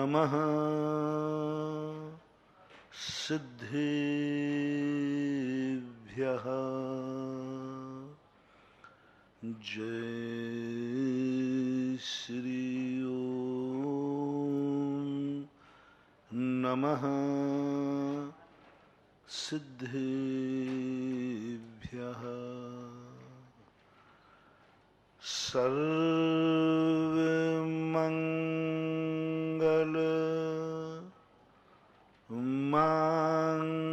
नमः सिद्धेभ्यः। जय श्री ओम नमः सिद्धेभ्यः। सर्वमंगल मांगल्यम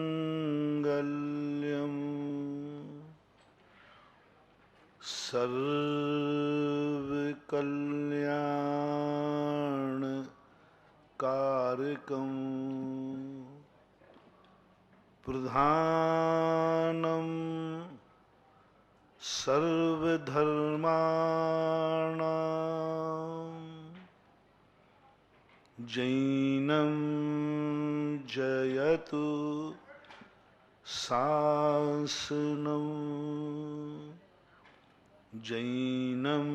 सर्वकल्याण कारकम प्रधानम सर्वधर्माणां जैनं जयतु शासनं जैनं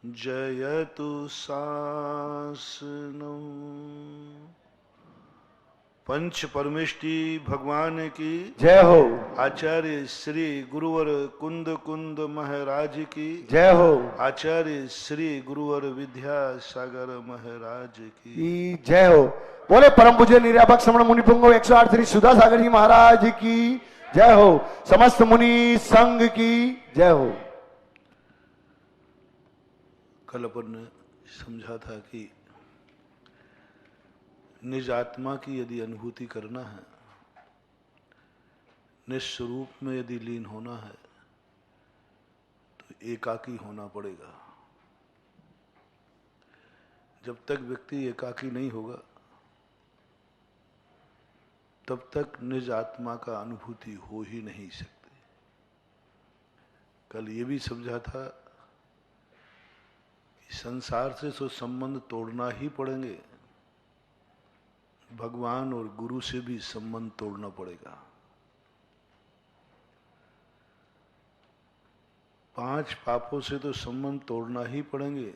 जयतु शासनं। पंच परमेष्टि भगवान की जय हो। आचार्य श्री गुरुवर कुंद कुंद महाराज की जय हो। आचार्य श्री गुरुवर विद्यासागर महाराज की जय हो। बोले परम पूज्य निर्यापक श्रमण मुनि पुंगव 108 श्री सुधा सागर जी महाराज की जय हो। समस्त मुनि संघ की जय हो। कल अपन ने समझा था कि निज आत्मा की यदि अनुभूति करना है, निस्वरूप में यदि लीन होना है, तो एकाकी होना पड़ेगा। जब तक व्यक्ति एकाकी नहीं होगा तब तक निज आत्मा का अनुभूति हो ही नहीं सकती। कल ये भी समझा था कि संसार से तो संबंध तोड़ना ही पड़ेंगे, भगवान और गुरु से भी संबंध तोड़ना पड़ेगा। 5 पापों से तो संबंध तोड़ना ही पड़ेंगे,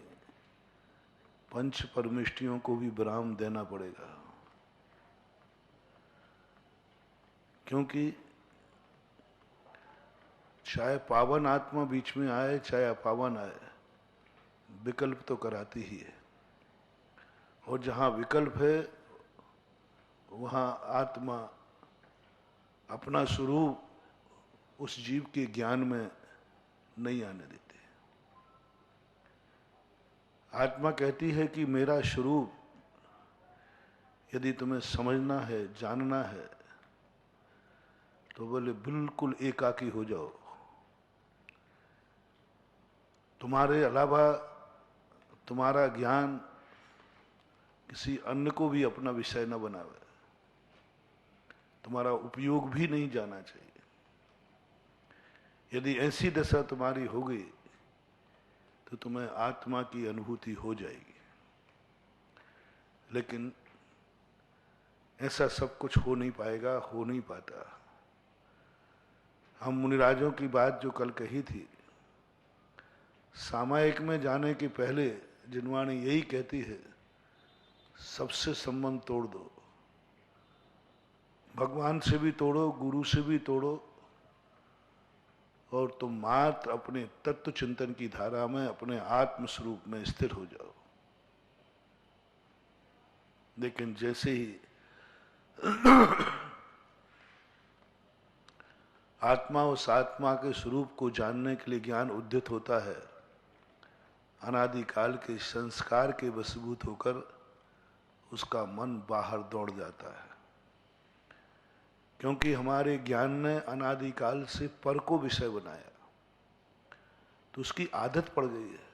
पंच परमेष्टियों को भी विराम देना पड़ेगा। क्योंकि चाहे पावन आत्मा बीच में आए चाहे अपावन आए, विकल्प तो कराती ही है। और जहां विकल्प है वहां आत्मा अपना स्वरूप उस जीव के ज्ञान में नहीं आने देते। आत्मा कहती है कि मेरा स्वरूप यदि तुम्हें समझना है, जानना है, तो बोले बिल्कुल एकाकी हो जाओ। तुम्हारे अलावा तुम्हारा ज्ञान किसी अन्य को भी अपना विषय न बनावे, तुम्हारा उपयोग भी नहीं जाना चाहिए। यदि ऐसी दशा तुम्हारी हो गई तो तुम्हें आत्मा की अनुभूति हो जाएगी। लेकिन ऐसा सब कुछ हो नहीं पाएगा, हो नहीं पाता। हम मुनिराजों की बात जो कल कही थी, सामायिक में जाने के पहले जिनवाणी यही कहती है, सबसे संबंध तोड़ दो। भगवान से भी तोड़ो, गुरु से भी तोड़ो, और तुम मात्र अपने तत्व चिंतन की धारा में, अपने आत्म स्वरूप में स्थिर हो जाओ। लेकिन जैसे ही आत्मा उस आत्मा के स्वरूप को जानने के लिए ज्ञान उद्यत होता है, अनादिकाल के संस्कार के वशीभूत होकर उसका मन बाहर दौड़ जाता है। क्योंकि हमारे ज्ञान ने अनादिकाल से पर को विषय बनाया, तो उसकी आदत पड़ गई है।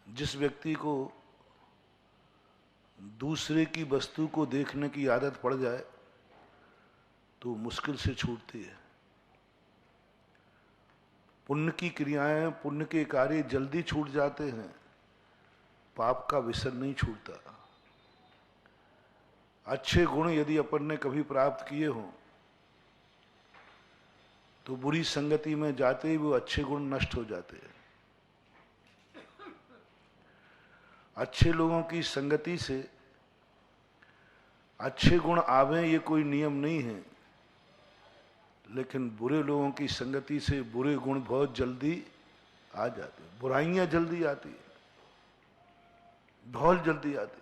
जिस व्यक्ति को दूसरे की वस्तु को देखने की आदत पड़ जाए तो मुश्किल से छूटती है। पुण्य की क्रियाएं, पुण्य के कार्य जल्दी छूट जाते हैं, पाप का विसर नहीं छूटता। अच्छे गुण यदि अपन ने कभी प्राप्त किए हों तो बुरी संगति में जाते ही वो अच्छे गुण नष्ट हो जाते हैं। अच्छे लोगों की संगति से अच्छे गुण आवे ये कोई नियम नहीं है, लेकिन बुरे लोगों की संगति से बुरे गुण बहुत जल्दी आ जाते हैं। बुराइयां जल्दी आती है, बहुत जल्दी आती,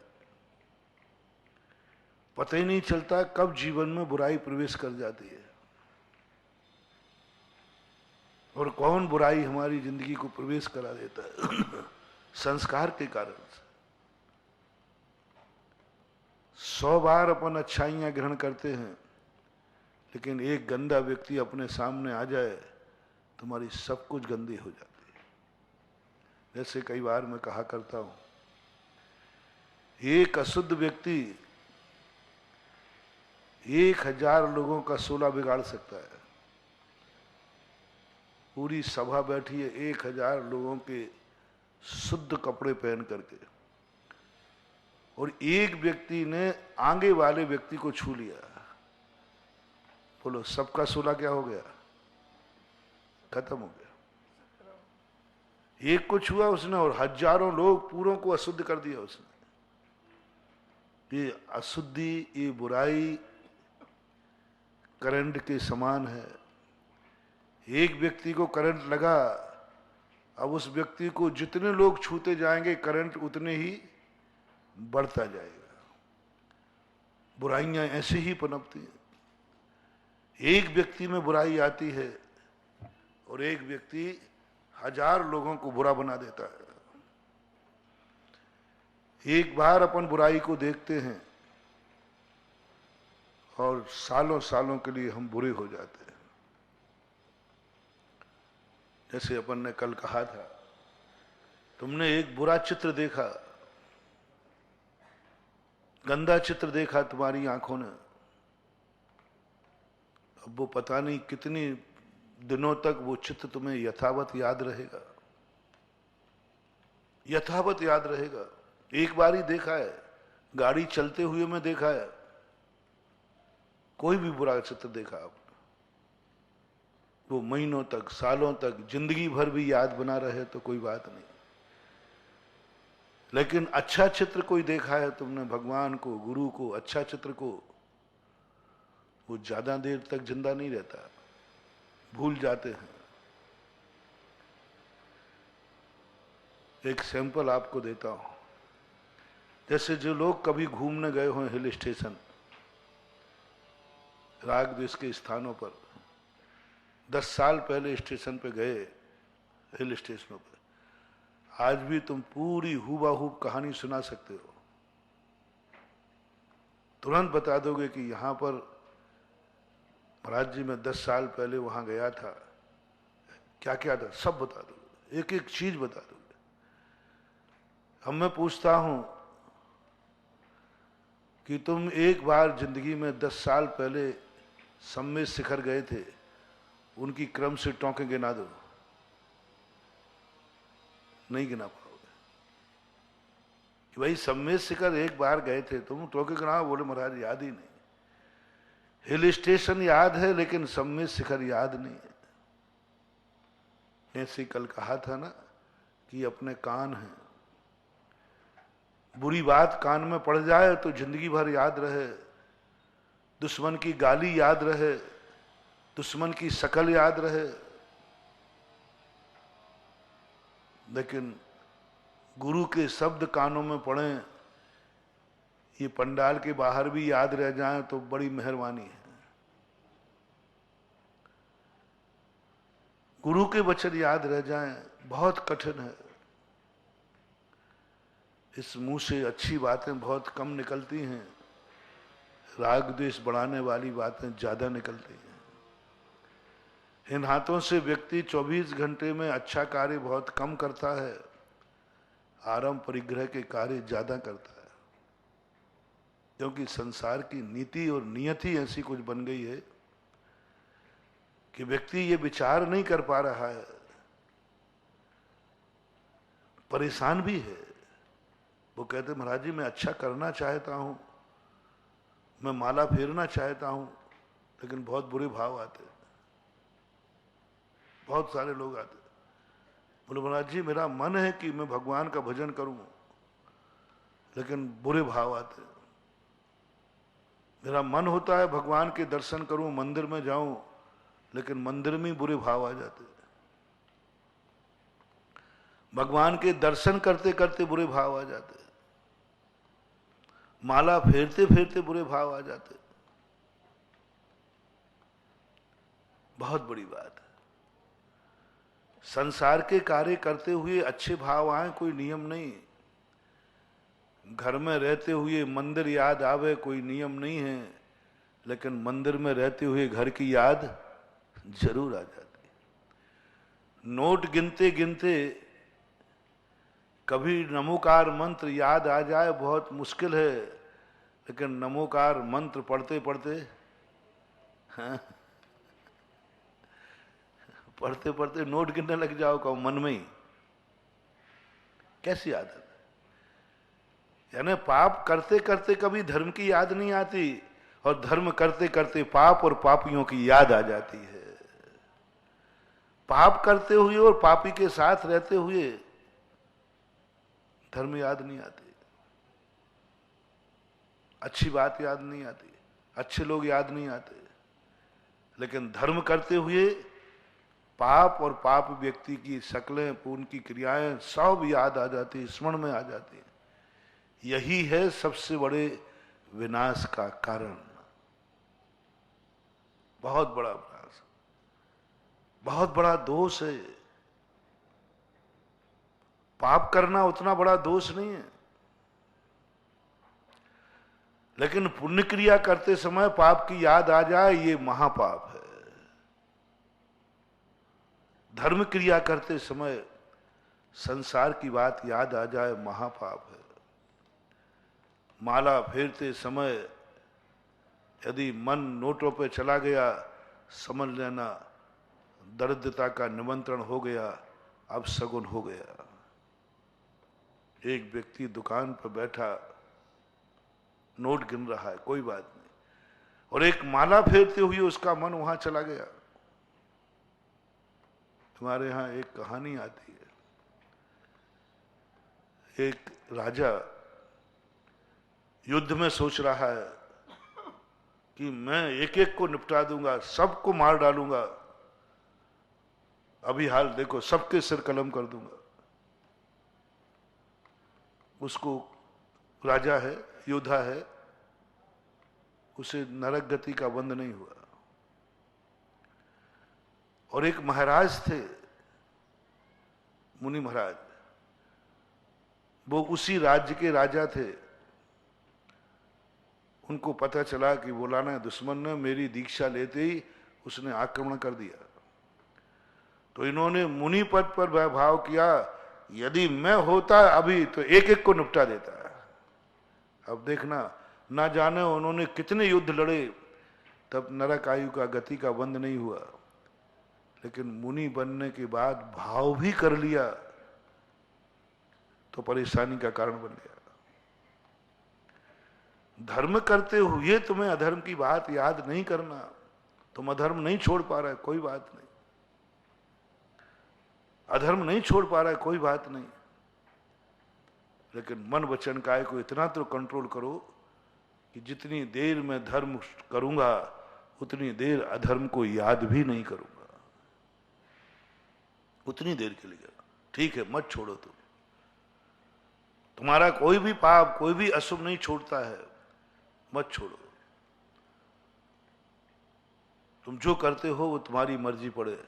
पता ही नहीं चलता कब जीवन में बुराई प्रवेश कर जाती है और कौन बुराई हमारी जिंदगी को प्रवेश करा देता है संस्कार के कारण से। 100 बार अपन अच्छाइयां ग्रहण करते हैं, लेकिन एक गंदा व्यक्ति अपने सामने आ जाए तुम्हारी सब कुछ गंदी हो जाती है। जैसे कई बार मैं कहा करता हूं, एक अशुद्ध व्यक्ति 1000 लोगों का 16 बिगाड़ सकता है। पूरी सभा बैठी है 1000 लोगों के शुद्ध कपड़े पहन करके, और एक व्यक्ति ने आगे वाले व्यक्ति को छू लिया, बोलो सबका 16 क्या हो गया? खत्म हो गया। एक को छुआ उसने और हजारों लोग पूरों को अशुद्ध कर दिया उसने। ये अशुद्धि, ये बुराई करंट के समान है। एक व्यक्ति को करंट लगा, अब उस व्यक्ति को जितने लोग छूते जाएंगे करंट उतने ही बढ़ता जाएगा। बुराइयां ऐसे ही पनपती हैं। एक व्यक्ति में बुराई आती है और एक व्यक्ति 1000 लोगों को बुरा बना देता है। एक बार अपन बुराई को देखते हैं और सालों सालों के लिए हम बुरे हो जाते हैं। जैसे अपन ने कल कहा था, तुमने एक बुरा चित्र देखा, गंदा चित्र देखा तुम्हारी आंखों ने, अब वो पता नहीं कितनी दिनों तक वो चित्र तुम्हें यथावत याद रहेगा, यथावत याद रहेगा। एक बार ही देखा है, गाड़ी चलते हुए में देखा है, कोई भी बुरा चित्र देखा आपने, वो महीनों तक, सालों तक, जिंदगी भर भी याद बना रहे तो कोई बात नहीं। लेकिन अच्छा चित्र कोई देखा है तुमने, भगवान को, गुरु को, अच्छा चित्र को, वो ज्यादा देर तक जिंदा नहीं रहता, भूल जाते हैं। एक सैंपल आपको देता हूं। जैसे जो लोग कभी घूमने गए हो हिल स्टेशन, राग द्वेष के स्थानों पर, 10 साल पहले स्टेशन पे गए, हिल स्टेशनों पे, आज भी तुम पूरी हुबहू कहानी सुना सकते हो। तुरंत बता दोगे कि यहां पर महाराज जी मैं 10 साल पहले वहां गया था, क्या क्या था, सब बता दोगे, एक एक चीज बता दोगे। अब मैं पूछता हूं कि तुम एक बार जिंदगी में 10 साल पहले सम्मेद शिखर गए थे, उनकी क्रम से टोंके गिना दो, नहीं गिना पाओगे। कि भाई सम्मेद शिखर एक बार गए थे, तुम टोंके गिनाओ, बोले महाराज याद ही नहीं। हिल स्टेशन याद है लेकिन सम्मेद शिखर याद नहीं है। ऐसे कल कहा था ना कि अपने कान हैं, बुरी बात कान में पड़ जाए तो जिंदगी भर याद रहे, दुश्मन की गाली याद रहे, दुश्मन की शकल याद रहे, लेकिन गुरु के शब्द कानों में पड़े, ये पंडाल के बाहर भी याद रह जाए तो बड़ी मेहरबानी है। गुरु के वचन याद रह जाएं बहुत कठिन है। इस मुंह से अच्छी बातें बहुत कम निकलती हैं, राग द्वेष बढ़ाने वाली बातें ज्यादा निकलती हैं। इन हाथों से व्यक्ति 24 घंटे में अच्छा कार्य बहुत कम करता है, आरंभ परिग्रह के कार्य ज्यादा करता है। क्योंकि संसार की नीति और नियति ऐसी कुछ बन गई है कि व्यक्ति ये विचार नहीं कर पा रहा है, परेशान भी है। वो कहते महाराज जी मैं अच्छा करना चाहता हूं, मैं माला फेरना चाहता हूं, लेकिन बहुत बुरे भाव आते, बहुत सारे लोग आते, बोले महाराज जी मेरा मन है कि मैं भगवान का भजन करूं, लेकिन बुरे भाव आते। मेरा मन होता है भगवान के दर्शन करूं, मंदिर में जाऊं, लेकिन मंदिर में ही बुरे भाव आ जाते। भगवान के दर्शन करते करते बुरे भाव आ जाते, माला फेरते फेरते बुरे भाव आ जाते। बहुत बड़ी बात है। संसार के कार्य करते हुए अच्छे भाव आए, कोई नियम नहीं। घर में रहते हुए मंदिर याद आवे, कोई नियम नहीं है, लेकिन मंदिर में रहते हुए घर की याद जरूर आ जाती। नोट गिनते गिनते कभी नमोकार मंत्र याद आ जाए बहुत मुश्किल है, लेकिन नमोकार मंत्र पढ़ते पढ़ते, हाँ, पढ़ते पढ़ते नोट गिनने लग जाओ कहो मन में ही। कैसी आदत है? यानी पाप करते करते कभी धर्म की याद नहीं आती, और धर्म करते करते पाप और पापियों की याद आ जाती है। पाप करते हुए और पापी के साथ रहते हुए धर्म याद नहीं आती, अच्छी बात याद नहीं आती, अच्छे लोग याद नहीं आते, लेकिन धर्म करते हुए पाप और पाप व्यक्ति की शक्लें, उनकी क्रियाएं सब याद आ जाती, स्मरण में आ जाती। यही है सबसे बड़े विनाश का कारण। बहुत बड़ा विनाश, बहुत बड़ा दोष है। पाप करना उतना बड़ा दोष नहीं है, लेकिन पुण्य क्रिया करते समय पाप की याद आ जाए, ये महापाप है। धर्म क्रिया करते समय संसार की बात याद आ जाए, महापाप है। माला फेरते समय यदि मन नोटों पे चला गया, समझ लेना दरिद्रता का निमंत्रण हो गया, अब सगुन हो गया। एक व्यक्ति दुकान पर बैठा नोट गिन रहा है, कोई बात नहीं, और एक माला फेरते हुए उसका मन वहां चला गया। हमारे यहां एक कहानी आती है। एक राजा युद्ध में सोच रहा है कि मैं एक एक को निपटा दूंगा, सबको मार डालूंगा, अभी हाल देखो, सबके सिर कलम कर दूंगा। उसको राजा है, योद्धा है, उसे नरक गति का बंध नहीं हुआ। और एक महाराज थे, मुनि महाराज, वो उसी राज्य के राजा थे। उनको पता चला कि बुलाना दुश्मन ने मेरी दीक्षा लेते ही उसने आक्रमण कर दिया। तो इन्होंने मुनि पद पर भाव किया, यदि मैं होता अभी तो एक एक को निपटा देता। अब देखना, ना जाने उन्होंने कितने युद्ध लड़े, तब नरक आयु का गति का बंध नहीं हुआ। लेकिन मुनि बनने के बाद भाव भी कर लिया तो परेशानी का कारण बन गया। धर्म करते हुए तुम्हें अधर्म की बात याद नहीं करना, तुम अधर्म नहीं छोड़ पा रहे, कोई बात नहीं। अधर्म नहीं छोड़ पा रहा है, कोई बात नहीं, लेकिन मन वचन काय को इतना तो कंट्रोल करो कि जितनी देर मैं धर्म करूंगा उतनी देर अधर्म को याद भी नहीं करूंगा। उतनी देर के लिए ठीक है, मत छोड़ो। तुम्हारा कोई भी पाप, कोई भी अशुभ नहीं छोड़ता है, मत छोड़ो। तुम जो करते हो वो तुम्हारी मर्जी पड़े।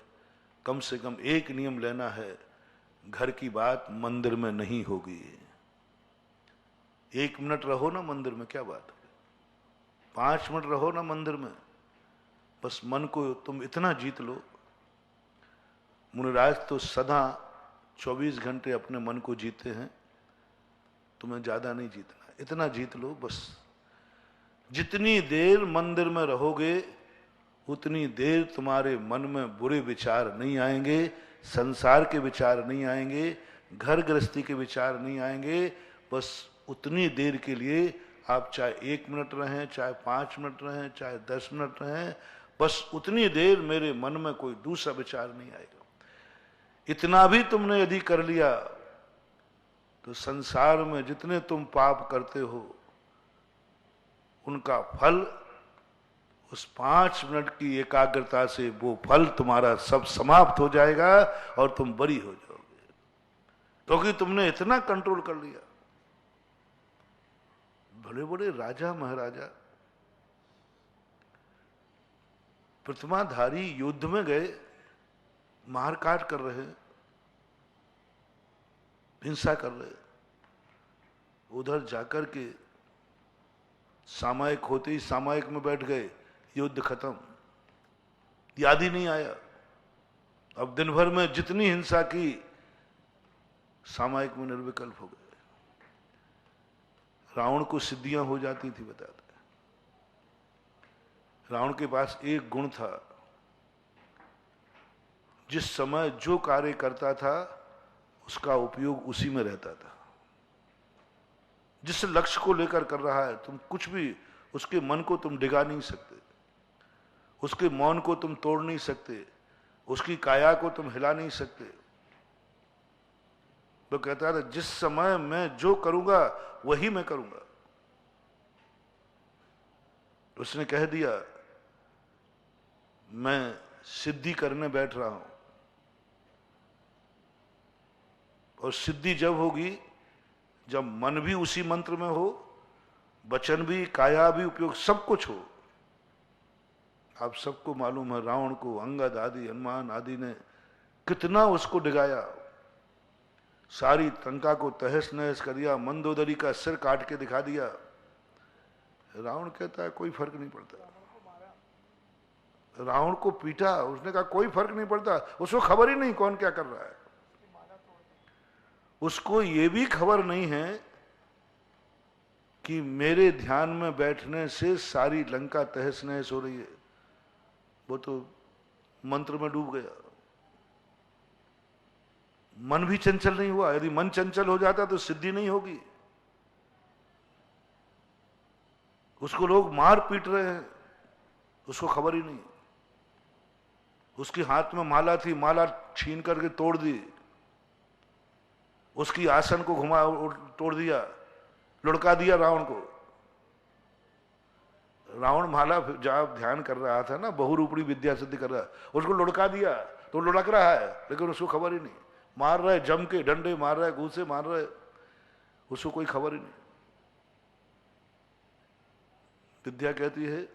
कम से कम एक नियम लेना है, घर की बात मंदिर में नहीं होगी। 1 मिनट रहो ना मंदिर में, क्या बात है, 5 मिनट रहो ना मंदिर में, बस मन को तुम इतना जीत लो। मुनिराज तो सदा 24 घंटे अपने मन को जीते हैं, तुम्हें ज्यादा नहीं जीतना, इतना जीत लो बस। जितनी देर मंदिर में रहोगे उतनी देर तुम्हारे मन में बुरे विचार नहीं आएंगे, संसार के विचार नहीं आएंगे, घर गृहस्थी के विचार नहीं आएंगे। बस उतनी देर के लिए आप चाहे 1 मिनट रहें, चाहे 5 मिनट रहें, चाहे 10 मिनट रहें, बस उतनी देर मेरे मन में कोई दूसरा विचार नहीं आएगा। इतना भी तुमने यदि कर लिया तो संसार में जितने तुम पाप करते हो उनका फल उस 5 मिनट की एकाग्रता से वो फल तुम्हारा सब समाप्त हो जाएगा और तुम बरी हो जाओगे, क्योंकि तुमने इतना कंट्रोल कर लिया। बड़े बड़े राजा महाराजा प्रतिमाधारी युद्ध में गए, मारकाट कर रहे, हिंसा कर रहे, उधर जाकर के सामयिक होते ही सामयिक में बैठ गए, युद्ध खत्म, याद ही नहीं आया। अब दिन भर में जितनी हिंसा की सामयिक में निर्विकल्प हो गए। रावण को सिद्धियां हो जाती थी, बताते रावण के पास एक गुण था, जिस समय जो कार्य करता था उसका उपयोग उसी में रहता था। जिस लक्ष्य को लेकर कर रहा है, तुम कुछ भी उसके मन को तुम डिगा नहीं सकते, उसके मौन को तुम तोड़ नहीं सकते, उसकी काया को तुम हिला नहीं सकते। वो कहता था जिस समय मैं जो करूंगा वही मैं करूंगा। उसने कह दिया मैं सिद्धि करने बैठ रहा हूं, और सिद्धि जब होगी जब मन भी उसी मंत्र में हो, वचन भी, काया भी, उपयोग सब कुछ हो। आप सबको मालूम है रावण को अंगद आदि, हनुमान आदि ने कितना उसको डिगाया, सारी लंका को तहस नहस कर दिया, मंदोदरी का सिर काट के दिखा दिया। रावण कहता है कोई फर्क नहीं पड़ता। रावण को पीटा, उसने कहा कोई फर्क नहीं पड़ता, उसको खबर ही नहीं कौन क्या कर रहा है। उसको ये भी खबर नहीं है कि मेरे ध्यान में बैठने से सारी लंका तहस नहस हो रही है। वो तो मंत्र में डूब गया, मन भी चंचल नहीं हुआ। यदि मन चंचल हो जाता तो सिद्धि नहीं होगी। उसको लोग मार पीट रहे हैं, उसको खबर ही नहीं। उसके हाथ में माला थी, माला छीन करके तोड़ दी, उसकी आसन को घुमा तोड़ दिया, लुढ़का दिया रावण को। रावण माला जब ध्यान कर रहा था ना, बहुरूपणी विद्या सिद्धि कर रहा है, उसको लुढ़का दिया तो लुढ़क रहा है, लेकिन उसको खबर ही नहीं। मार रहे, जम के डंडे मार रहे, घूसे मार रहे, उसको कोई खबर ही नहीं। विद्या कहती है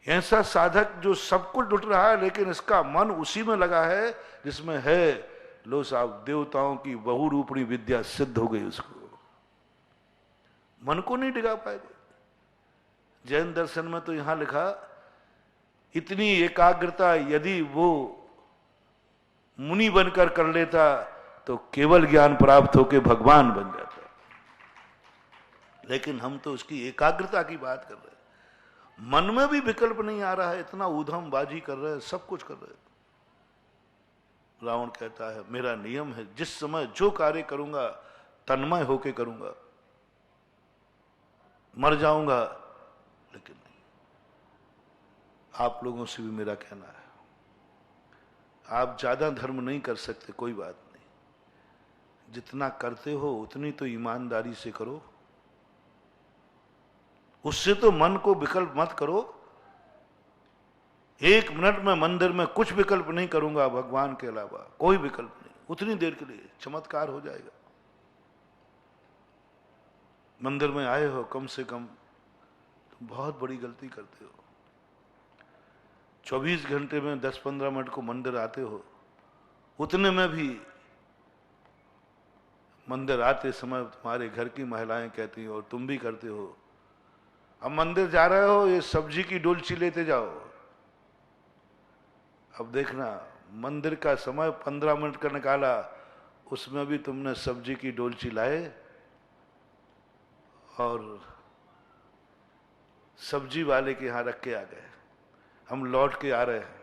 ऐसा साधक जो सब कुछ लुट रहा है लेकिन इसका मन उसी में लगा है जिसमें है, लो साहब देवताओं की बहुरूपणी विद्या सिद्ध हो गई। उसको मन को नहीं डिगा पाएगा। जैन दर्शन में तो यहां लिखा, इतनी एकाग्रता यदि वो मुनि बनकर कर लेता तो केवल ज्ञान प्राप्त होकर भगवान बन जाता। लेकिन हम तो उसकी एकाग्रता की बात कर रहे हैं, मन में भी विकल्प नहीं आ रहा है, इतना ऊधम बाजी कर रहे हैं, सब कुछ कर रहे हैं। रावण कहता है मेरा नियम है, जिस समय जो कार्य करूंगा तन्मय होके करूंगा, मर जाऊंगा लेकिन नहीं। आप लोगों से भी मेरा कहना है, आप ज्यादा धर्म नहीं कर सकते, कोई बात नहीं, जितना करते हो उतनी तो ईमानदारी से करो। उससे तो मन को विकल्प मत करो। 1 मिनट में मंदिर में कुछ विकल्प नहीं करूंगा भगवान के अलावा, कोई विकल्प नहीं, उतनी देर के लिए चमत्कार हो जाएगा। मंदिर में आए हो कम से कम, तुम बहुत बड़ी गलती करते हो। 24 घंटे में 10-15 मिनट को मंदिर आते हो, उतने में भी मंदिर आते समय तुम्हारे घर की महिलाएं कहती हो और तुम भी करते हो, अब मंदिर जा रहे हो ये सब्जी की डोलची लेते जाओ। अब देखना मंदिर का समय 15 मिनट का निकाला, उसमें भी तुमने सब्जी की डोलची लाए और सब्जी वाले के यहां रख के आ गए। हम लौट के आ रहे हैं,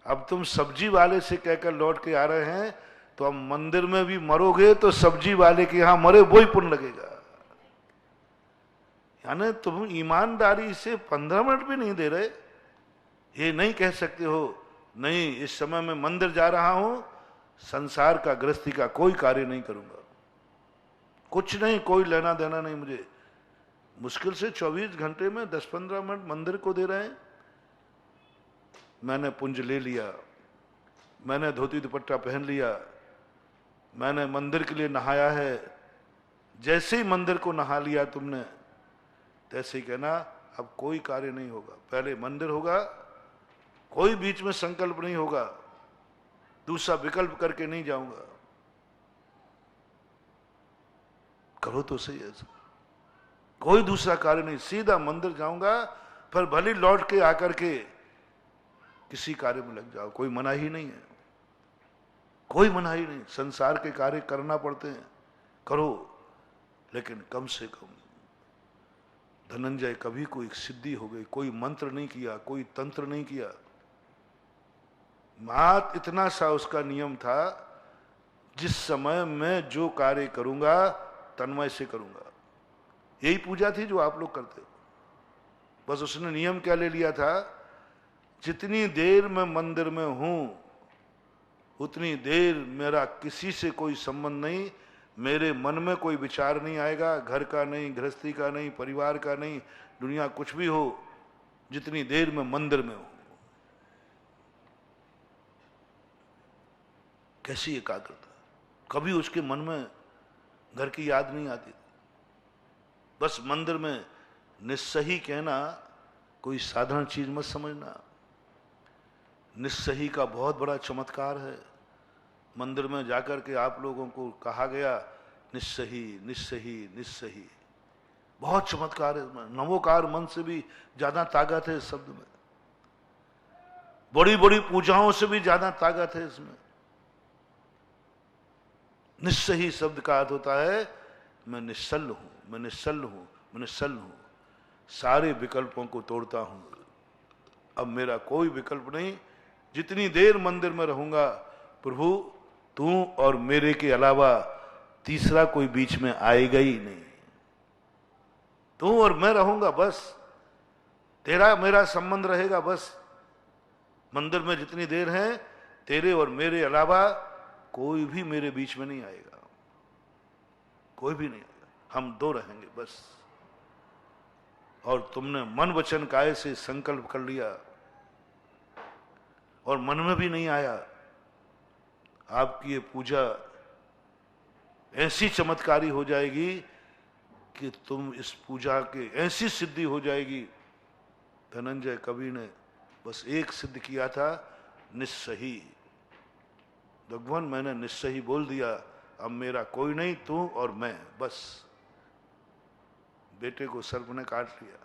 अब तुम सब्जी वाले से कहकर लौट के आ रहे हैं तो अब मंदिर में भी मरोगे तो सब्जी वाले के यहां मरे वो ही पुण्य लगेगा। यानी तुम ईमानदारी से 15 मिनट भी नहीं दे रहे। ये नहीं कह सकते हो नहीं इस समय मैं मंदिर जा रहा हूं संसार का, गृहस्थी का कोई कार्य नहीं करूंगा, कुछ नहीं, कोई लेना देना नहीं मुझे। मुश्किल से 24 घंटे में 10-15 मिनट मंदिर को दे रहे हैं। मैंने पुंज ले लिया, मैंने धोती दुपट्टा पहन लिया, मैंने मंदिर के लिए नहाया है। जैसे ही मंदिर को नहा लिया तुमने, तैसे ही कहना अब कोई कार्य नहीं होगा, पहले मंदिर होगा, कोई बीच में संकल्प नहीं होगा, दूसरा विकल्प करके नहीं जाऊंगा। करो तो सही ऐसा, कोई दूसरा कार्य नहीं, सीधा मंदिर जाऊंगा, फिर भले लौट के आकर के किसी कार्य में लग जाओ, कोई मनाही नहीं है, कोई मनाही नहीं। संसार के कार्य करना पड़ते हैं, करो, लेकिन कम से कम धनंजय कभी कोई सिद्धि हो गई, कोई मंत्र नहीं किया, कोई तंत्र नहीं किया, मात इतना सा उसका नियम था, जिस समय मैं जो कार्य करूंगा तन्मय से करूंगा। यही पूजा थी जो आप लोग करते हो। बस उसने नियम क्या ले लिया था, जितनी देर मैं मंदिर में हूं उतनी देर मेरा किसी से कोई संबंध नहीं, मेरे मन में कोई विचार नहीं आएगा, घर का नहीं, गृहस्थी का नहीं, परिवार का नहीं, दुनिया कुछ भी हो, जितनी देर मैं मंदिर में हूं। कैसी एकाग्रता, कभी उसके मन में घर की याद नहीं आती। बस मंदिर में निस्सही कहना कोई साधारण चीज मत समझना। निस्सही का बहुत बड़ा चमत्कार है। मंदिर में जाकर के आप लोगों को कहा गया निस्सही निस्सही निस्सही, बहुत चमत्कार है इसमें। नवोकार मन से भी ज्यादा ताकत है इस शब्द में, बड़ी बड़ी पूजाओं से भी ज्यादा ताकत है इसमें। निस्सही शब्द का अर्थ होता है मैं निश्चल हूं, मैं निश्चल हूं, मैं निश्चल हूं, सारे विकल्पों को तोड़ता हूं, अब मेरा कोई विकल्प नहीं। जितनी देर मंदिर में रहूंगा, प्रभु तू और मेरे के अलावा तीसरा कोई बीच में आएगा ही नहीं, तू और मैं रहूंगा, बस तेरा मेरा संबंध रहेगा। बस मंदिर में जितनी देर है, तेरे और मेरे अलावा कोई भी मेरे बीच में नहीं आएगा, कोई भी नहीं आएगा, हम दो रहेंगे बस। और तुमने मन वचन काय से संकल्प कर लिया और मन में भी नहीं आया, आपकी ये पूजा ऐसी चमत्कारी हो जाएगी कि तुम इस पूजा के ऐसी सिद्धि हो जाएगी। धनंजय कवि ने बस एक सिद्ध किया था, निस्सही। भगवान मैंने निस्सही बोल दिया, अब मेरा कोई नहीं, तू और मैं बस। बेटे को सर्प ने काट लिया,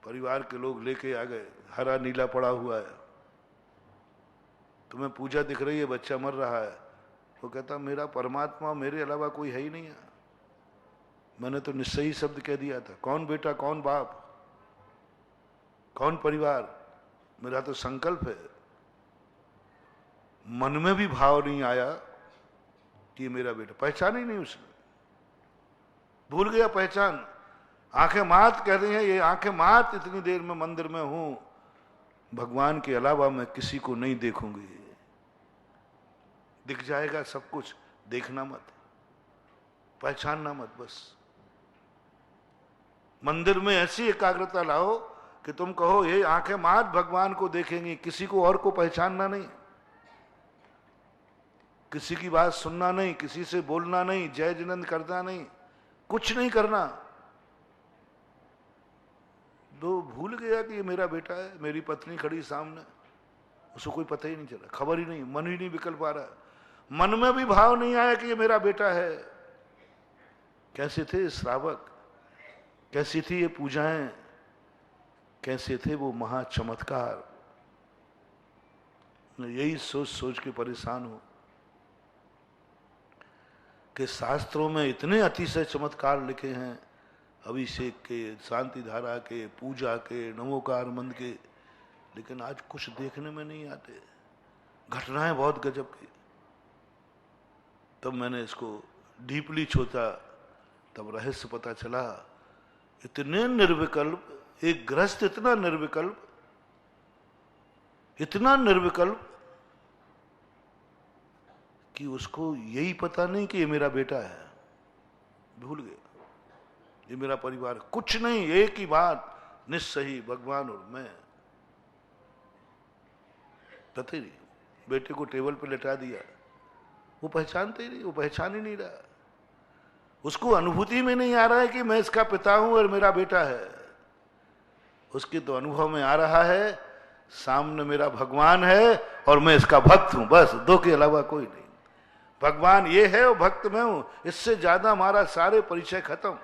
परिवार के लोग लेके आ गए, हरा नीला पड़ा हुआ है, तुम्हें पूजा दिख रही है, बच्चा मर रहा है। वो कहता मेरा परमात्मा मेरे अलावा कोई है ही नहीं है, मैंने तो निस्सही शब्द कह दिया था। कौन बेटा, कौन बाप, कौन परिवार, मेरा तो संकल्प है। मन में भी भाव नहीं आया कि मेरा बेटा, पहचान ही नहीं उसने, भूल गया पहचान। आंखें मात कह रही हैं, ये आंखें मात, इतनी देर में मंदिर में हूं, भगवान के अलावा मैं किसी को नहीं देखूंगी। दिख जाएगा सब कुछ, देखना मत, पहचानना मत। बस मंदिर में ऐसी एकाग्रता लाओ कि तुम कहो ये आंखें मात भगवान को देखेंगी, किसी को और को पहचानना नहीं, किसी की बात सुनना नहीं, किसी से बोलना नहीं, जय जिनंद करना नहीं, कुछ नहीं करना। तो भूल गया कि ये मेरा बेटा है, मेरी पत्नी खड़ी सामने, उसको कोई पता ही नहीं चला, खबर ही नहीं, मन ही नहीं निकल पा रहा, मन में भी भाव नहीं आया कि ये मेरा बेटा है। कैसे थे श्रावक, कैसी थी ये पूजाएं, कैसे थे वो महा चमत्कार। यही सोच सोच के परेशान हूं कि शास्त्रों में इतने अतिशय चमत्कार लिखे हैं, अभिषेक के, शांति धारा के, पूजा के, नवोकार मंत्र के, लेकिन आज कुछ देखने में नहीं आते, घटनाएं बहुत गजब की। तब मैंने इसको डीपली सोचा, तब रहस्य पता चला। इतने निर्विकल्प, एक गृहस्थ इतना निर्विकल्प, इतना निर्विकल्प कि उसको यही पता नहीं कि ये मेरा बेटा है, भूल गया, ये मेरा परिवार, कुछ नहीं, एक ही बात, निस्सही भगवान और मैं। पता ही नहीं, बेटे को टेबल पे लेटा दिया, वो पहचानते ही नहीं, वो पहचान ही नहीं रहा, उसको अनुभूति में नहीं आ रहा है कि मैं इसका पिता हूं और मेरा बेटा है। उसके तो अनुभव में आ रहा है सामने मेरा भगवान है और मैं इसका भक्त हूं, बस, दो के अलावा कोई नहीं। भगवान ये है और भक्त मैं हूं, इससे ज्यादा हमारा सारे परिचय खत्म।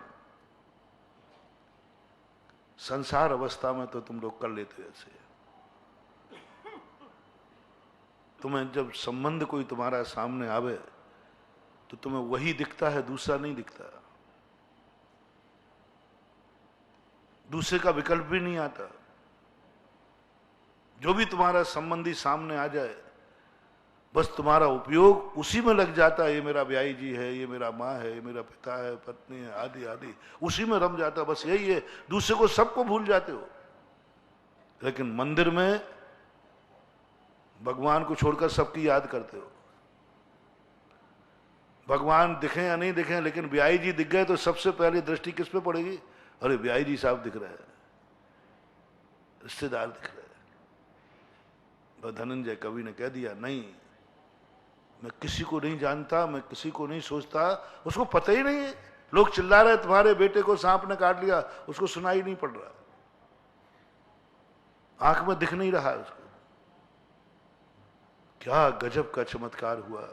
संसार अवस्था में तो तुम लोग कर लेते हो ऐसे, तुम्हें जब संबंध कोई तुम्हारा सामने आवे तो तुम्हें वही दिखता है, दूसरा नहीं दिखता, दूसरे का विकल्प भी नहीं आता। जो भी तुम्हारा संबंधी सामने आ जाए, बस तुम्हारा उपयोग उसी में लग जाता है, ये मेरा ब्याई जी है, ये मेरा माँ है, ये मेरा पिता है, पत्नी है, आदि आदि, उसी में रम जाता, बस यही है, दूसरे को सबको भूल जाते हो। लेकिन मंदिर में भगवान को छोड़कर सबकी याद करते हो। भगवान दिखे या नहीं दिखे, लेकिन ब्याई जी दिख गए तो सबसे पहले दृष्टि किस पे पड़ेगी? अरे ब्याई जी साहब दिख रहे हैं, रिश्तेदार दिख रहे हैं। धनंजय कवि ने कह दिया, नहीं, मैं किसी को नहीं जानता, मैं किसी को नहीं सोचता, उसको पता ही नहीं है। लोग चिल्ला रहे तुम्हारे बेटे को सांप ने काट लिया, उसको सुनाई नहीं पड़ रहा, आंख में दिख नहीं रहा है उसको। क्या गजब का चमत्कार हुआ,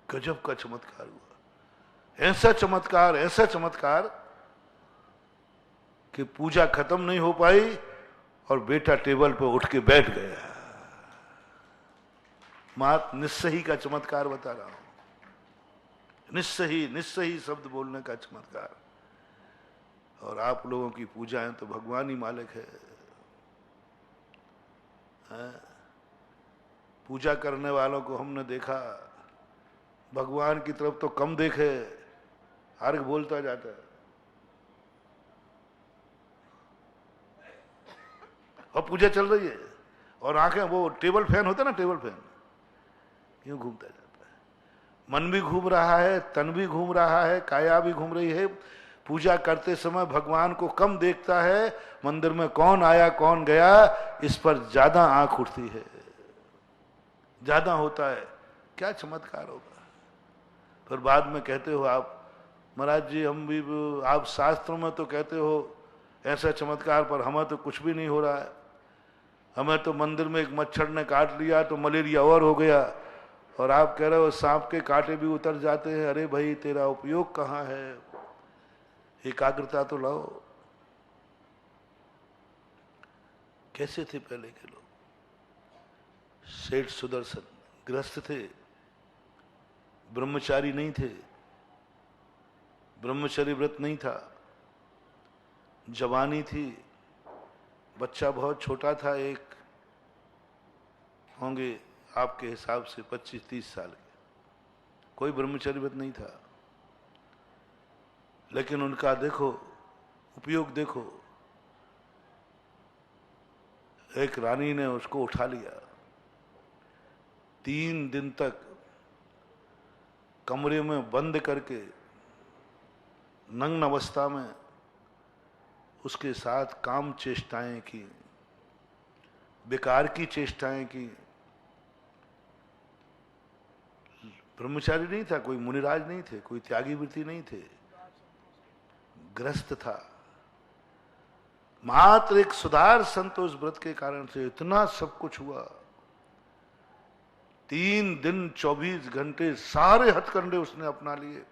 गजब का चमत्कार हुआ, ऐसा चमत्कार, ऐसा चमत्कार कि पूजा खत्म नहीं हो पाई और बेटा टेबल पर उठ के बैठ गया। मात निस्सही का चमत्कार बता रहा हूं, निस्सही, निस्सही शब्द बोलने का चमत्कार। और आप लोगों की पूजाएं तो भगवान ही मालिक है। पूजा करने वालों को हमने देखा, भगवान की तरफ तो कम देखे, अर्घ बोलता जाता है, और पूजा चल रही है और आंखें, वो टेबल फैन होता है ना, टेबल फैन क्यों घूमता जाता है। मन भी घूम रहा है, तन भी घूम रहा है, काया भी घूम रही है। पूजा करते समय भगवान को कम देखता है, मंदिर में कौन आया कौन गया इस पर ज्यादा आंख उठती है, ज्यादा होता है। क्या चमत्कार होगा। फिर बाद में कहते हो आप, महाराज जी हम भी, आप शास्त्रों में तो कहते हो ऐसा चमत्कार, पर हमें तो कुछ भी नहीं हो रहा है। हमें तो मंदिर में एक मच्छर ने काट लिया तो मलेरिया और हो गया, और आप कह रहे हो सांप के कांटे भी उतर जाते हैं। अरे भाई, तेरा उपयोग कहाँ है? एकाग्रता तो लाओ। कैसे थे पहले के लोग? सेठ सुदर्शन गृहस्थ थे, ब्रह्मचारी नहीं थे, ब्रह्मचर्य व्रत नहीं था, जवानी थी, बच्चा बहुत छोटा था, एक होंगे आपके हिसाब से 25-30 साल के, कोई ब्रह्मचर्य व्रत नहीं था। लेकिन उनका देखो उपयोग, देखो, एक रानी ने उसको उठा लिया, 3 दिन तक कमरे में बंद करके नग्न अवस्था में उसके साथ काम चेष्टाएं की, बेकार की चेष्टाएं की। ब्रह्मचारी नहीं था, कोई मुनिराज नहीं थे, कोई त्यागी वृत्ति नहीं थे, ग्रस्त था। मात्र एक सुधार संतोष व्रत के कारण से इतना सब कुछ हुआ। 3 दिन 24 घंटे सारे हथकंडे उसने अपना लिए,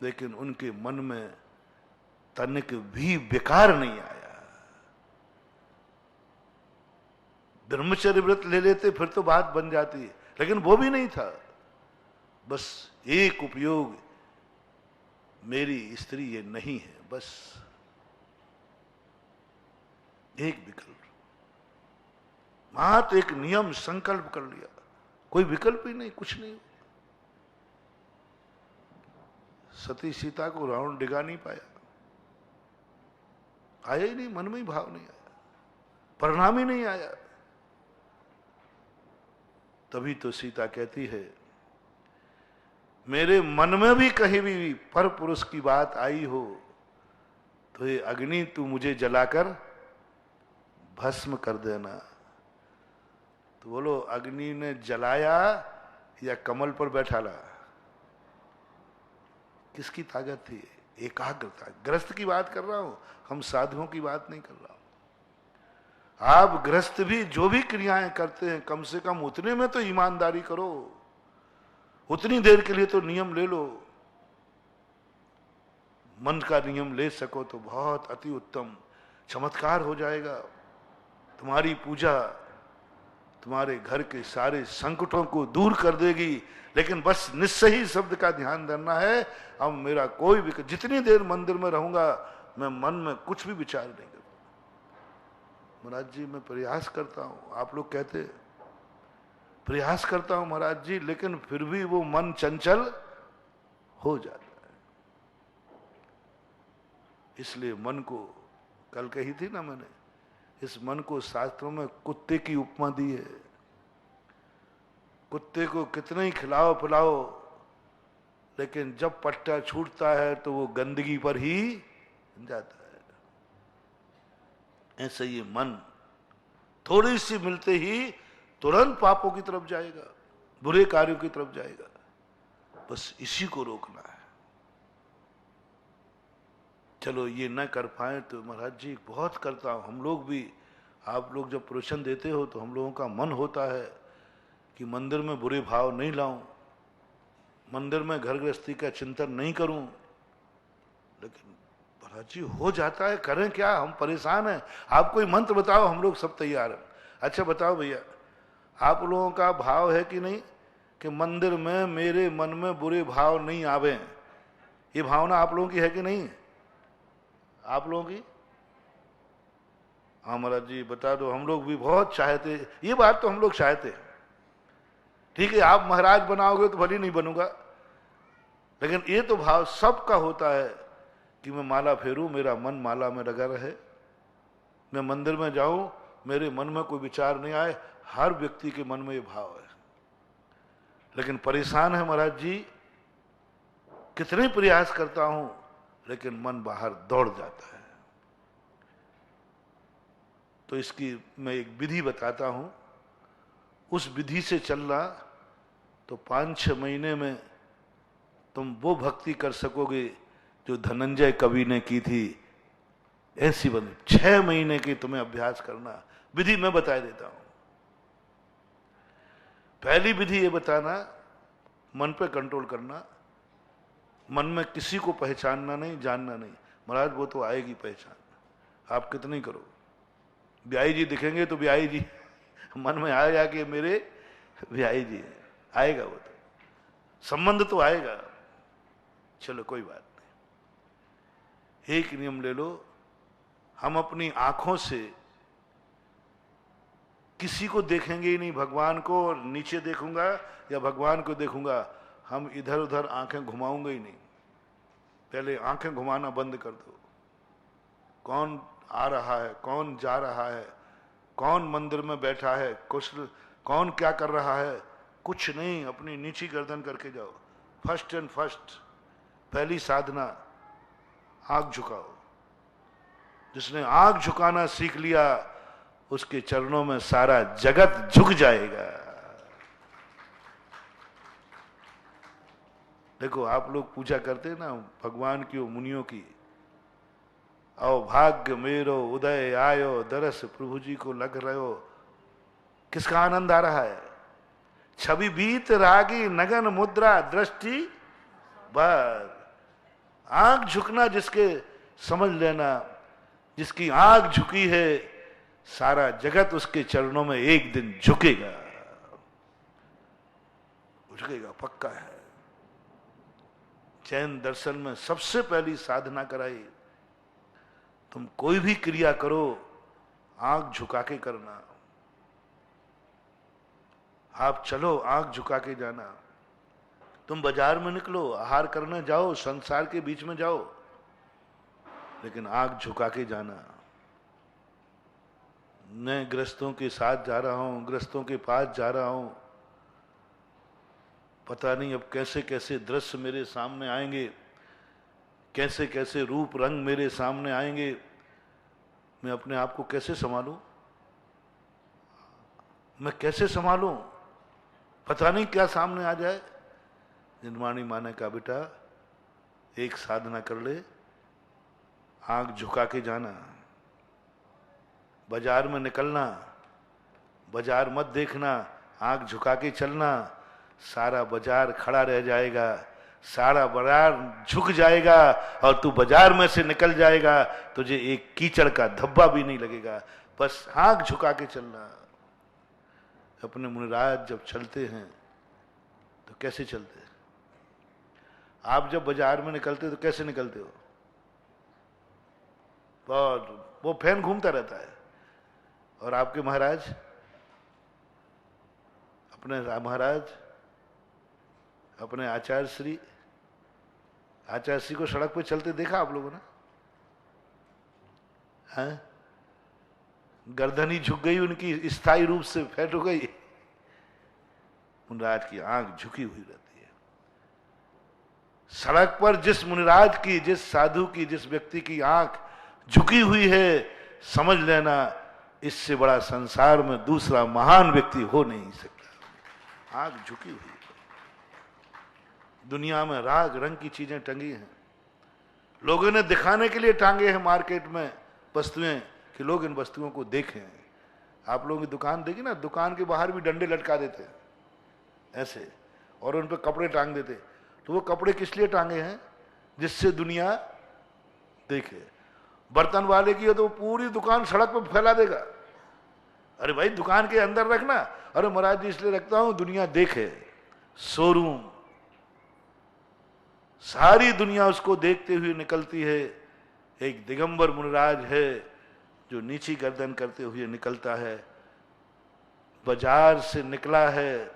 लेकिन उनके मन में तनिक भी बेकार नहीं आया। ब्रह्मचर्य व्रत ले लेते फिर तो बात बन जाती, लेकिन वो भी नहीं था। बस एक उपयोग, मेरी स्त्री ये नहीं है, बस एक विकल्प, मात्र एक नियम संकल्प कर लिया, कोई विकल्प ही नहीं, कुछ नहीं। सती सीता को रावण डिगा नहीं पाया, आया ही नहीं, मन में ही भाव नहीं आया, परिणाम ही नहीं आया। तभी तो सीता कहती है, मेरे मन में भी कहीं भी पर पुरुष की बात आई हो तो ये अग्नि तू मुझे जलाकर भस्म कर देना। तो बोलो, अग्नि ने जलाया या कमल पर बैठा ला? किसकी ताकत थी? एकाग्रता। गृहस्थ की बात कर रहा हूं, हम साधुओं की बात नहीं कर रहा हूं। आप गृहस्थ भी जो भी क्रियाएं करते हैं, कम से कम उतने में तो ईमानदारी करो। उतनी देर के लिए तो नियम ले लो। मन का नियम ले सको तो बहुत अति उत्तम, चमत्कार हो जाएगा। तुम्हारी पूजा तुम्हारे घर के सारे संकटों को दूर कर देगी। लेकिन बस निस्सही शब्द का ध्यान देना है। अब मेरा कोई भी, जितनी देर मंदिर में रहूंगा मैं मन में कुछ भी विचार नहीं करूंगा। महाराज जी मैं प्रयास करता हूं, आप लोग कहते प्रयास करता हूं महाराज जी, लेकिन फिर भी वो मन चंचल हो जाता है। इसलिए मन को, कल कही थी ना मैंने, इस मन को शास्त्रों में कुत्ते की उपमा दी है। कुत्ते को कितना ही खिलाओ पिलाओ, लेकिन जब पट्टा छूटता है तो वो गंदगी पर ही जाता है। ऐसे ये मन थोड़ी सी मिलते ही तुरंत पापों की तरफ जाएगा, बुरे कार्यों की तरफ जाएगा। बस इसी को रोकना है। चलो ये न कर पाए तो महाराज जी बहुत करता हूं, हम लोग भी, आप लोग जब प्रवचन देते हो तो हम लोगों का मन होता है कि मंदिर में बुरे भाव नहीं लाऊं, मंदिर में घर गृहस्थी का चिंतन नहीं करूं। लेकिन महाराज जी हो जाता है, करें क्या, हम परेशान हैं। आप कोई मंत्र बताओ, हम लोग सब तैयार हैं। अच्छा बताओ भैया, आप लोगों का भाव है कि नहीं कि मंदिर में मेरे मन में बुरे भाव नहीं आवे? ये भावना आप लोगों की है कि नहीं? आप लोगों की? हाँ महाराज जी बता दो, हम लोग भी बहुत चाहते, ये बात तो हम लोग चाहते। ठीक है, आप महाराज बनाओगे तो भली नहीं बनूंगा, लेकिन ये तो भाव सबका होता है कि मैं माला फेरूं, मेरा मन माला में लगा रहे, मैं मंदिर में जाऊं, मेरे मन में कोई विचार नहीं आए। हर व्यक्ति के मन में ये भाव है। लेकिन परेशान है महाराज जी, कितने प्रयास करता हूं लेकिन मन बाहर दौड़ जाता है। तो इसकी मैं एक विधि बताता हूं, उस विधि से चलना तो 5-6 महीने में तुम वो भक्ति कर सकोगे जो धनंजय कवि ने की थी। ऐसी बंदी 6 महीने की तुम्हें अभ्यास करना। विधि मैं बता देता हूं। पहली विधि ये बताना, मन पे कंट्रोल करना, मन में किसी को पहचानना नहीं, जानना नहीं। महाराज वो तो आएगी पहचान, आप कितनी करो। ब्याई जी दिखेंगे तो ब्याई जी मन में आएगा कि मेरे ब्याई जी आएगा, वो तो संबंध तो आएगा। चलो कोई बात नहीं। एक नियम ले लो, हम अपनी आंखों से किसी को देखेंगे ही नहीं। भगवान को नीचे देखूंगा या भगवान को देखूंगा, हम इधर उधर आंखें घुमाऊंगे ही नहीं। पहले आंखें घुमाना बंद कर दो। कौन आ रहा है, कौन जा रहा है, कौन मंदिर में बैठा है, कौन क्या कर रहा है, कुछ नहीं। अपनी नीची गर्दन करके जाओ। फर्स्ट एंड फर्स्ट, पहली साधना, आंख झुकाओ। जिसने आंख झुकाना सीख लिया उसके चरणों में सारा जगत झुक जाएगा। देखो आप लोग पूजा करते हैं ना भगवान की, मुनियों की, आओ भाग्य मेरो उदय आयो, दरस प्रभु जी को लग रहे हो। किसका आनंद आ रहा है? छवि बीत रागी नगन मुद्रा दृष्टि बस। आंख झुकना जिसके, समझ लेना, जिसकी आंख झुकी है सारा जगत उसके चरणों में एक दिन झुकेगा, झुकेगा, पक्का है। जैन दर्शन में सबसे पहली साधना कराई, तुम कोई भी क्रिया करो आंख झुका के करना। आप चलो आंख झुका के जाना। तुम बाजार में निकलो, आहार करने जाओ, संसार के बीच में जाओ, लेकिन आंख झुका के जाना। मैं गृहस्थों के साथ जा रहा हूं, गृहस्थों के पास जा रहा हूं, पता नहीं अब कैसे कैसे दृश्य मेरे सामने आएंगे, कैसे कैसे रूप रंग मेरे सामने आएंगे, मैं अपने आप को कैसे संभालूं, मैं कैसे संभालूं, पता नहीं क्या सामने आ जाए। निर्वाणी माँ ने कहा बेटा एक साधना कर ले, आंख झुका के जाना, बाजार में निकलना, बाजार मत देखना, आंख झुका के चलना, सारा बाजार खड़ा रह जाएगा, सारा बाजार झुक जाएगा और तू बाजार में से निकल जाएगा, तुझे एक कीचड़ का धब्बा भी नहीं लगेगा, बस आंख झुका के चलना। अपने मुनिराज जब चलते हैं तो कैसे चलते हैं? आप जब बाजार में निकलते हो तो कैसे निकलते हो? और वो फैन घूमता रहता है। और आपके महाराज, अपने महाराज, अपने आचार्य श्री को सड़क पे चलते देखा आप लोगों ने? हैं? गर्दन ही झुक गई उनकी, स्थायी रूप से फैट हो गई। मुनिराज की आंख झुकी हुई रहती है। सड़क पर जिस मुनिराज की, जिस साधु की, जिस व्यक्ति की आंख झुकी हुई है, समझ लेना इससे बड़ा संसार में दूसरा महान व्यक्ति हो नहीं सकता। आंख झुकी हुई है। दुनिया में राग रंग की चीजें टंगी हैं, लोगों ने दिखाने के लिए टांगे हैं मार्केट में वस्तुएं कि लोग इन वस्तुओं को देखें। आप लोगों की दुकान देखी ना, दुकान के बाहर भी डंडे लटका देते ऐसे और उन पर कपड़े टांग देते। तो वो कपड़े किस लिए टांगे हैं? जिससे दुनिया देखे। बर्तन वाले की है तो पूरी दुकान सड़क पर फैला देगा। अरे भाई दुकान के अंदर रखना। अरे महाराज जी इसलिए रखता हूं दुनिया देखे। शोरूम, सारी दुनिया उसको देखते हुए निकलती है। एक दिगंबर मुनिराज है जो नीची गर्दन करते हुए निकलता है, बाजार से निकला है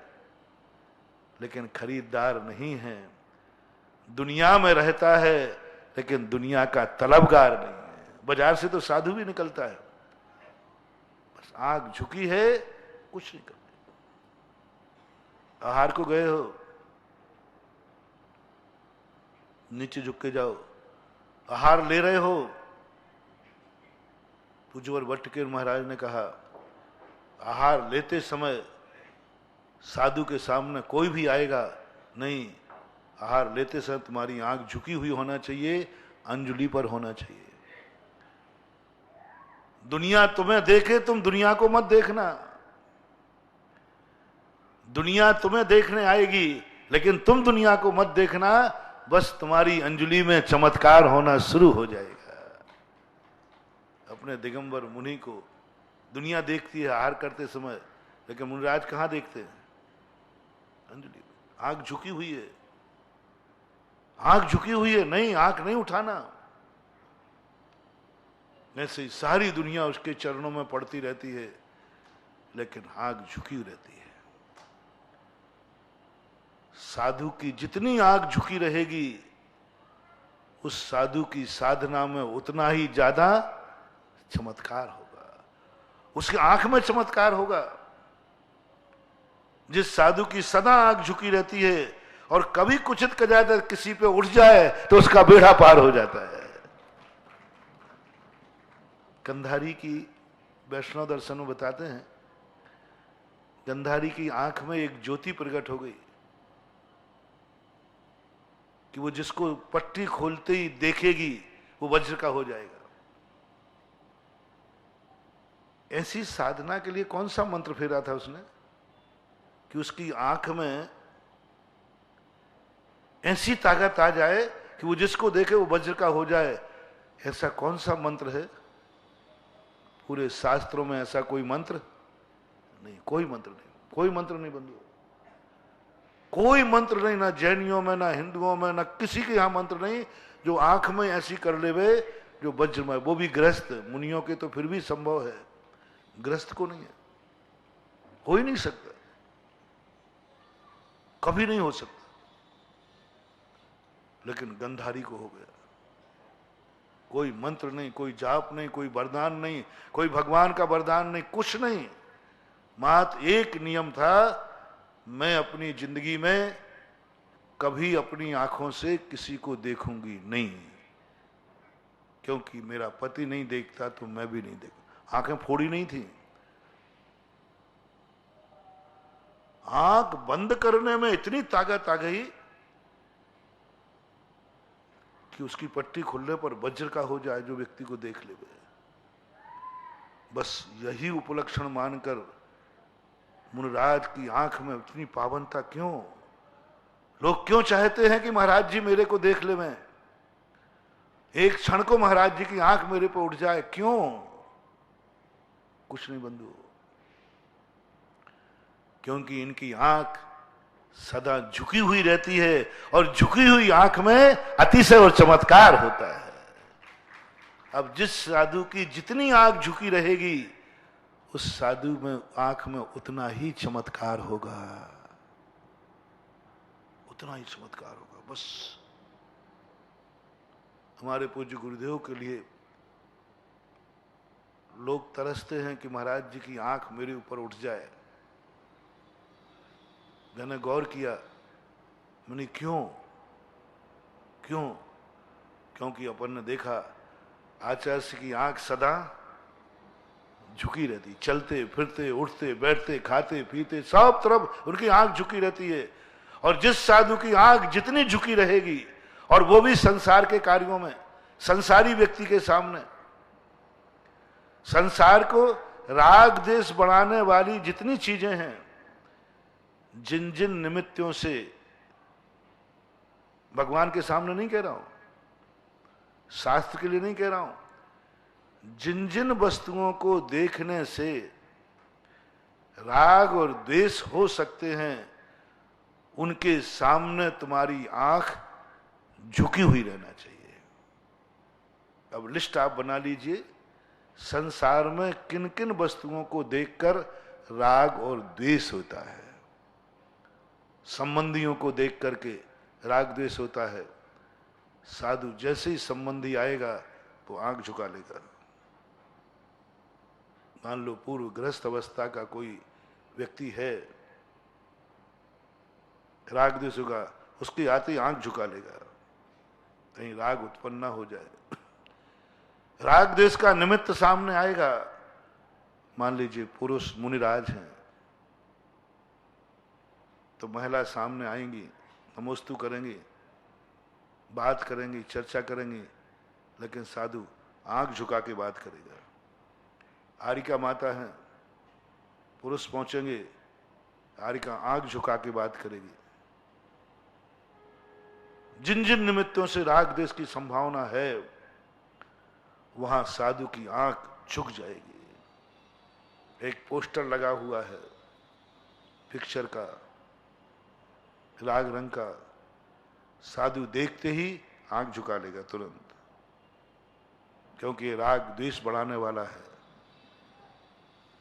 लेकिन खरीदार नहीं है, दुनिया में रहता है लेकिन दुनिया का तलबगार नहीं है। बाजार से तो साधु भी निकलता है, बस आंख झुकी है, कुछ नहीं करते। आहार को गए हो, नीचे झुक के जाओ। आहार ले रहे हो, पूज्यवर भट्टकेर महाराज ने कहा आहार लेते समय साधु के सामने कोई भी आएगा नहीं, आहार लेते समय तुम्हारी आंख झुकी हुई होना चाहिए, अंजुलि पर होना चाहिए। दुनिया तुम्हें देखे, तुम दुनिया को मत देखना। दुनिया तुम्हें देखने आएगी लेकिन तुम दुनिया को मत देखना, बस तुम्हारी अंजुलि में चमत्कार होना शुरू हो जाएगा। अपने दिगंबर मुनि को दुनिया देखती है आहार करते समय, लेकिन मुनिराज कहां देखते हैं? अंजुलि। आंख झुकी हुई है, आंख झुकी हुई है, नहीं आंख नहीं उठाना। ऐसे ही सारी दुनिया उसके चरणों में पड़ती रहती है लेकिन आंख झुकी रहती है। साधु की जितनी आंख झुकी रहेगी उस साधु की साधना में उतना ही ज्यादा चमत्कार होगा, उसकी आंख में चमत्कार होगा। जिस साधु की सदा आंख झुकी रहती है और कभी कुचित कदाचित किसी पे उठ जाए तो उसका बेड़ा पार हो जाता है। गंधारी की वैष्णव दर्शन में बताते हैं, गंधारी की आंख में एक ज्योति प्रकट हो गई कि वो जिसको पट्टी खोलते ही देखेगी वो वज्र का हो जाएगा। ऐसी साधना के लिए कौन सा मंत्र फेरा था उसने कि उसकी आंख में ऐसी ताकत आ जाए कि वो जिसको देखे वो वज्र का हो जाए? ऐसा कौन सा मंत्र है? पूरे शास्त्रों में ऐसा कोई मंत्र नहीं, कोई मंत्र नहीं, कोई मंत्र नहीं बंधु, कोई मंत्र नहीं, ना जैनियों में, ना हिंदुओं में, ना किसी के यहां मंत्र नहीं जो आंख में ऐसी कर ले वे जो वज्र में। वो भी ग्रस्त मुनियों के तो फिर भी संभव है, ग्रस्त को नहीं है, हो ही नहीं सकता, कभी नहीं हो सकता। लेकिन गंधारी को हो गया। कोई मंत्र नहीं, कोई जाप नहीं, कोई वरदान नहीं, कोई भगवान का वरदान नहीं, कुछ नहीं। मात्र एक नियम था, मैं अपनी जिंदगी में कभी अपनी आंखों से किसी को देखूंगी नहीं, क्योंकि मेरा पति नहीं देखता तो मैं भी नहीं देखूं। आंखें फोड़ी नहीं थी, आंख बंद करने में इतनी ताकत आ गई कि उसकी पट्टी खुलने पर वज्र का हो जाए जो व्यक्ति को देख ले। बस यही उपलक्षण मानकर मुनिराज की आंख में इतनी पावनता क्यों? लोग क्यों चाहते हैं कि महाराज जी मेरे को देख ले, मैं एक क्षण को महाराज जी की आंख मेरे पे उठ जाए, क्यों? कुछ नहीं बंधु, क्योंकि इनकी आंख सदा झुकी हुई रहती है और झुकी हुई आंख में अतिशय और चमत्कार होता है। अब जिस साधु की जितनी आंख झुकी रहेगी उस साधु में आंख में उतना ही चमत्कार होगा, उतना ही चमत्कार होगा। बस हमारे पूज्य गुरुदेव के लिए लोग तरसते हैं कि महाराज जी की आंख मेरे ऊपर उठ जाए। मैंने गौर किया, मैंने क्यों? क्योंकि अपन ने देखा आचार्य की आंख सदा झुकी रहती, चलते फिरते उठते बैठते खाते पीते सब तरफ उनकी आंख झुकी रहती है। और जिस साधु की आंख जितनी झुकी रहेगी, और वो भी संसार के कार्यों में, संसारी व्यक्ति के सामने, संसार को राग देश बढ़ाने वाली जितनी चीजें हैं, जिन जिन निमित्तों से, भगवान के सामने नहीं कह रहा हूं, शास्त्र के लिए नहीं कह रहा हूं, जिन जिन वस्तुओं को देखने से राग और द्वेष हो सकते हैं, उनके सामने तुम्हारी आंख झुकी हुई रहना चाहिए। अब लिस्ट आप बना लीजिए, संसार में किन किन वस्तुओं को देखकर राग और द्वेष होता है। संबंधियों को देख करके राग द्वेष होता है। साधु जैसे ही संबंधी आएगा तो आंख झुका लेगा। मान लो पूर्व गृहस्थ अवस्था का कोई व्यक्ति है, राग द्वेष होगा, उसके आते ही आंख झुका लेगा, कहीं राग उत्पन्न ना हो जाए। राग द्वेष का निमित्त सामने आएगा, मान लीजिए पुरुष मुनिराज हैं तो महिला सामने आएंगी, नमोस्तु करेंगी, बात करेंगी, चर्चा करेंगी, लेकिन साधु आंख झुका के बात करेगा। आरिका माता है, पुरुष पहुंचेंगे, आरिका आंख झुका के बात करेगी। जिन जिन निमित्तों से राग देश की संभावना है वहां साधु की आंख झुक जाएगी। एक पोस्टर लगा हुआ है पिक्चर का, राग रंग का, साधु देखते ही आंख झुका लेगा तुरंत, क्योंकि राग द्वेष बढ़ाने वाला है।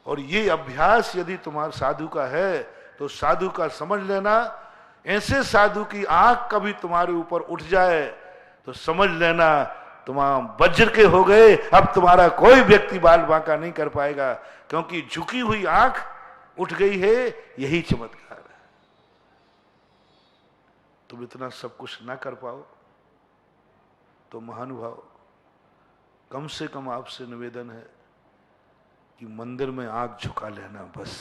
और ये अभ्यास यदि तुम्हारा साधु का है तो साधु का समझ लेना, ऐसे साधु की आंख कभी तुम्हारे ऊपर उठ जाए तो समझ लेना तुम वज्र के हो गए। अब तुम्हारा कोई व्यक्ति बाल बांका नहीं कर पाएगा, क्योंकि झुकी हुई आंख उठ गई है। यही चमत्कार है। तुम इतना सब कुछ ना कर पाओ तो महानुभाव, कम से कम आपसे निवेदन है कि मंदिर में आंख झुका लेना। बस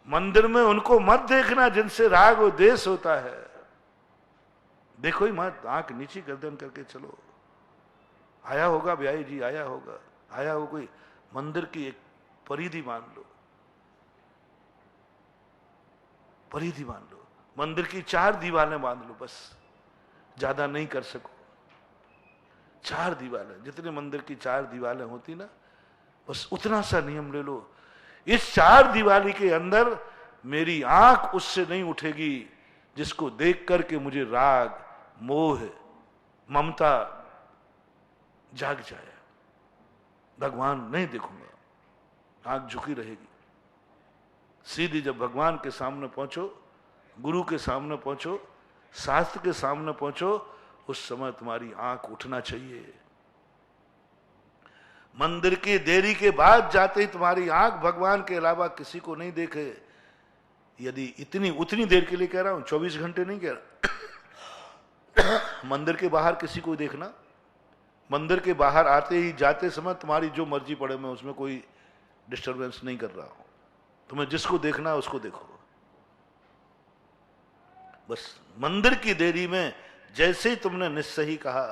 मंदिर में उनको मत देखना जिनसे राग और द्वेष होता है, देखो ही मत, आंख नीचे गर्दन करके चलो। आया होगा ब्याही जी, आया होगा, आया हो कोई, मंदिर की एक परिधि मान लो, परिधि मान लो, मंदिर की 4 दीवारें बांध लो, बस ज्यादा नहीं कर सको। 4 दीवारें, जितने मंदिर की 4 दीवारें होती ना, बस उतना सा नियम ले लो। इस 4 दीवारी के अंदर मेरी आंख उससे नहीं उठेगी जिसको देख करके मुझे राग, मोह, ममता जाग जाए। भगवान नहीं देखूंगा, आंख झुकी रहेगी। सीधी जब भगवान के सामने पहुंचो, गुरु के सामने पहुंचो, शास्त्र के सामने पहुंचो, उस समय तुम्हारी आंख उठना चाहिए। मंदिर की देरी के बाद जाते ही तुम्हारी आंख भगवान के अलावा किसी को नहीं देखे, यदि इतनी उतनी देर के लिए कह रहा हूं, 24 घंटे नहीं कह रहा। मंदिर के बाहर किसी को देखना, मंदिर के बाहर आते ही जाते समय तुम्हारी जो मर्जी पड़े, मैं उसमें कोई डिस्टरबेंस नहीं कर रहा हूं। तुम्हें जिसको देखना है उसको देखो। बस मंदिर की देरी में जैसे ही तुमने निश्चय ही कहा,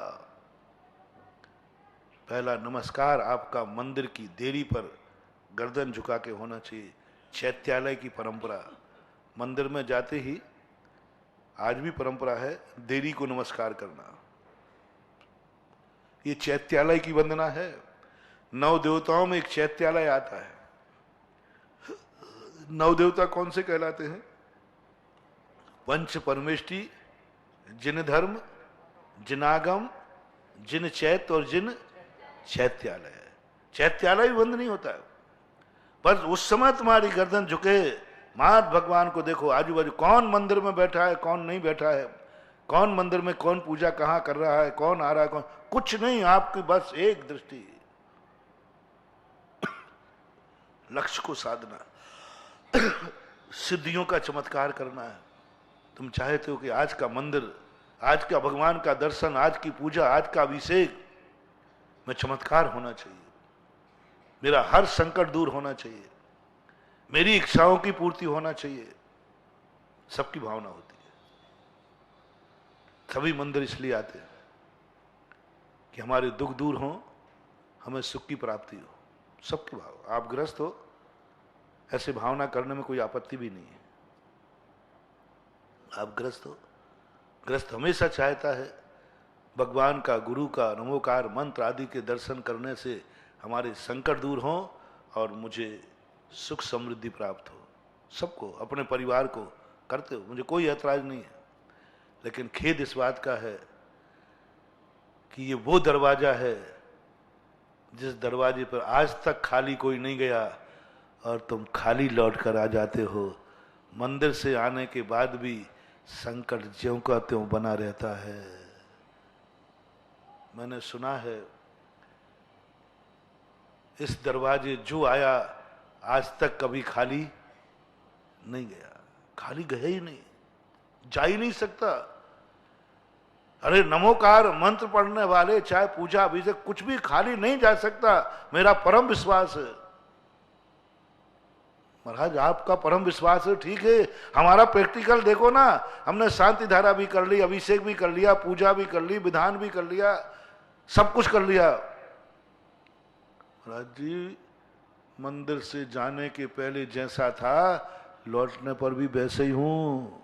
पहला नमस्कार आपका मंदिर की देरी पर गर्दन झुका के होना चाहिए। चैत्यालय की परंपरा, मंदिर में जाते ही आज भी परंपरा है देरी को नमस्कार करना। ये चैत्यालय की वंदना है। नव देवताओं में एक चैत्यालय आता है। नव देवता कौन से कहलाते हैं? पंच परमेष्टि, जिन धर्म, जिनागम, जिन चैत और जिन चैत्यालय। चैत्यालय भी बंद नहीं होता है। बस उस समय तुम्हारी गर्दन झुके, मात भगवान को देखो। आजू बाजू कौन मंदिर में बैठा है, कौन नहीं बैठा है, कौन मंदिर में कौन पूजा कहां कर रहा है, कौन आ रहा है, कौन, कुछ नहीं। आपकी बस एक दृष्टि, लक्ष्य को साधना, सिद्धियों का चमत्कार करना है। तुम चाहते हो कि आज का मंदिर, आज का भगवान का दर्शन, आज की पूजा, आज का अभिषेक में चमत्कार होना चाहिए। मेरा हर संकट दूर होना चाहिए, मेरी इच्छाओं की पूर्ति होना चाहिए। सबकी भावना होती है। सभी मंदिर इसलिए आते हैं कि हमारे दुख दूर हों, हमें सुख की प्राप्ति हो। सबकी भाव, आप ग्रस्त हो, ऐसे भावना करने में कोई आपत्ति भी नहीं है। आप ग्रस्त हो, ग्रस्त हमेशा चाहता है भगवान का, गुरु का नमोकार मंत्र आदि के दर्शन करने से हमारे संकट दूर हों और मुझे सुख समृद्धि प्राप्त हो। सबको, अपने परिवार को करते हो, मुझे कोई ऐतराज नहीं है। लेकिन खेद इस बात का है कि ये वो दरवाजा है जिस दरवाजे पर आज तक खाली कोई नहीं गया और तुम खाली लौट कर आ जाते हो। मंदिर से आने के बाद भी संकट ज्यों का त्यों बना रहता है। मैंने सुना है इस दरवाजे जो आया आज तक कभी खाली नहीं गया। खाली गया ही नहीं, जा ही नहीं सकता। अरे नमोकार मंत्र पढ़ने वाले, चाहे पूजा अभिषेक, कुछ भी खाली नहीं जा सकता। मेरा परम विश्वास है। महाराज आपका परम विश्वास है, ठीक है। हमारा प्रैक्टिकल देखो ना, हमने शांति धारा भी कर ली, अभिषेक भी कर लिया, पूजा भी कर ली, विधान भी कर लिया, सब कुछ कर लिया। महाराज जी मंदिर से जाने के पहले जैसा था लौटने पर भी वैसे ही हूं।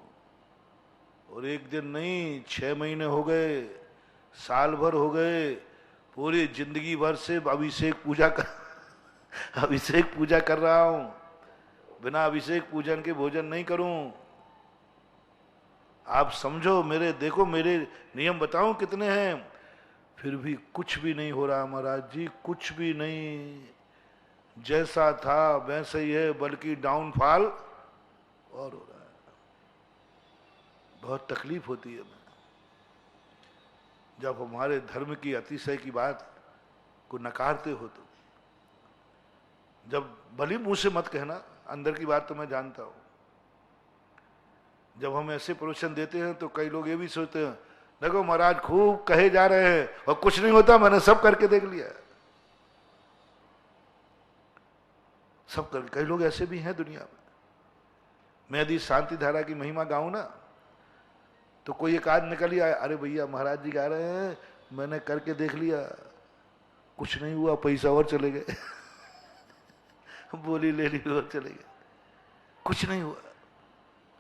और एक दिन नहीं, 6 महीने हो गए, साल भर हो गए, पूरी जिंदगी भर से अभिषेक पूजा कर रहा हूं। बिना अभिषेक पूजन के भोजन नहीं करूं। आप समझो, मेरे देखो, मेरे नियम बताऊं कितने हैं, फिर भी कुछ भी नहीं हो रहा महाराज जी, कुछ भी नहीं। जैसा था वैसे ही है, बल्कि डाउनफॉल और हो रहा है। बहुत तकलीफ होती है जब हमारे धर्म की अतिशय की बात को नकारते हो। तो जब भली मुंह से मत कहना, अंदर की बात तो मैं जानता हूं। जब हम ऐसे प्रवचन देते हैं तो कई लोग ये भी सोचते हैं, देखो महाराज खूब कहे जा रहे हैं और कुछ नहीं होता, मैंने सब करके देख लिया। सब कर, कई लोग ऐसे भी हैं दुनिया में। मैं यदि शांति धारा की महिमा गाऊं ना, तो कोई एक आध निकल ही आया, अरे भैया महाराज जी गा रहे हैं, मैंने करके देख लिया, कुछ नहीं हुआ, पैसा और चले गए बोली ले ली और चले गए, कुछ नहीं हुआ।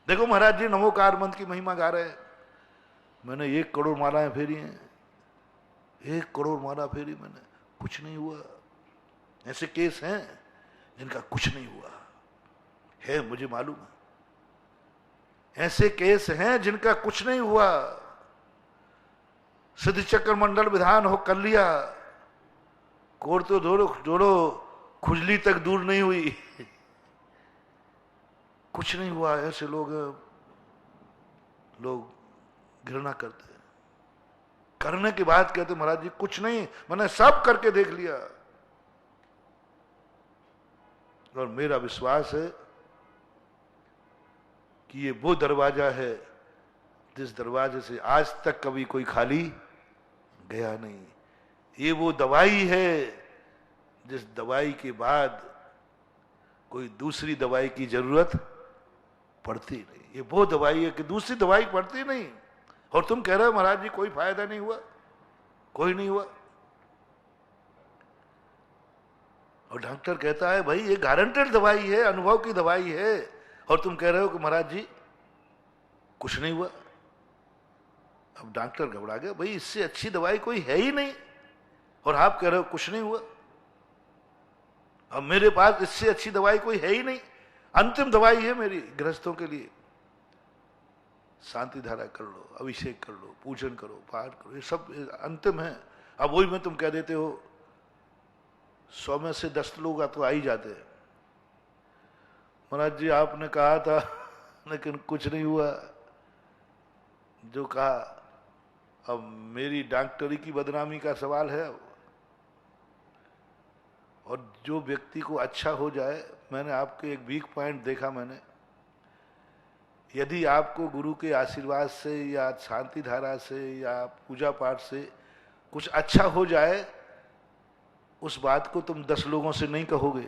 देखो महाराज जी नमोकार मंत्र की महिमा गा रहे हैं, मैंने 1 करोड़ मालाएं फेरी हैं, 1 करोड़ माला फेरी मैंने, कुछ नहीं हुआ। ऐसे केस हैं जिनका कुछ नहीं हुआ है, मुझे मालूम है। ऐसे केस हैं जिनका कुछ नहीं हुआ। सिद्ध चक्र मंडल विधान हो कर लिया, कोर तो जोड़ो खुजली तक दूर नहीं हुई, कुछ नहीं हुआ। ऐसे लोग घृणा करते हैं। करने के बाद कहते महाराज जी कुछ नहीं, मैंने सब करके देख लिया। और मेरा विश्वास है कि ये वो दरवाजा है जिस दरवाजे से आज तक कभी कोई खाली गया नहीं। ये वो दवाई है जिस दवाई के बाद कोई दूसरी दवाई की जरूरत पड़ती नहीं। ये वो दवाई है कि दूसरी दवाई पड़ती नहीं। और तुम कह रहे हो महाराज जी कोई फायदा नहीं हुआ, कोई नहीं हुआ। और डॉक्टर कहता है भाई ये गारंटेड दवाई है, अनुभव की दवाई है, और तुम कह रहे हो कि महाराज जी कुछ नहीं हुआ। अब डॉक्टर घबरा गया, भाई इससे अच्छी दवाई कोई है ही नहीं, और आप कह रहे हो कुछ नहीं हुआ। अब मेरे पास इससे अच्छी दवाई कोई है ही नहीं, अंतिम दवाई है मेरी गृहस्थों के लिए। शांति धारा कर लो, अभिषेक कर लो, पूजन करो, पाठ करो, ये सब अंतिम है। अब वही में तुम कह देते हो 100 में से 10 लोग तो आ ही जाते हैं। महाराज जी आपने कहा था लेकिन कुछ नहीं हुआ जो कहा। अब मेरी डॉक्टरी की बदनामी का सवाल है। और जो व्यक्ति को अच्छा हो जाए, मैंने आपके एक वीक पॉइंट देखा मैंने, यदि आपको गुरु के आशीर्वाद से या शांति धारा से या पूजा पाठ से कुछ अच्छा हो जाए, उस बात को तुम 10 लोगों से नहीं कहोगे।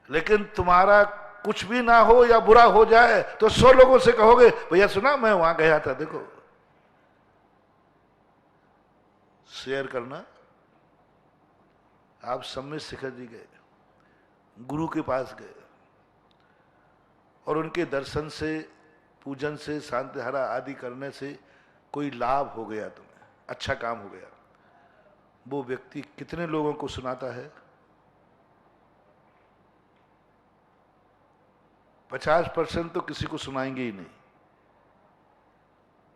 लेकिन तुम्हारा कुछ भी ना हो या बुरा हो जाए तो 100 लोगों से कहोगे भैया सुना मैं वहां गया था, देखो। शेयर करना। आप सम्मेद शिखर जी गए, गुरु के पास गए, और उनके दर्शन से, पूजन से, शांति धारा आदि करने से कोई लाभ हो गया, तुम्हें अच्छा काम हो गया। वो व्यक्ति कितने लोगों को सुनाता है? 50% तो किसी को सुनाएंगे ही नहीं।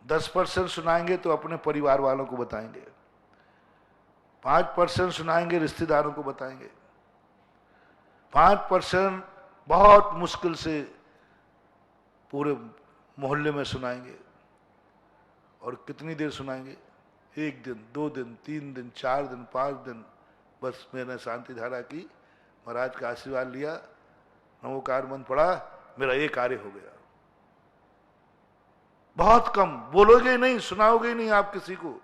10% सुनाएंगे तो अपने परिवार वालों को बताएंगे, 5% सुनाएंगे रिश्तेदारों को बताएंगे, 5% बहुत मुश्किल से पूरे मोहल्ले में सुनाएंगे। और कितनी देर सुनाएंगे? 1 दिन, 2 दिन, 3 दिन, 4 दिन, 5 दिन। बस मैंने शांति धारा की, महाराज का आशीर्वाद लिया, नमोकार मंत्र पढ़ा, मेरा ये कार्य हो गया। बहुत कम, बोलोगे नहीं, सुनाओगे नहीं आप किसी को।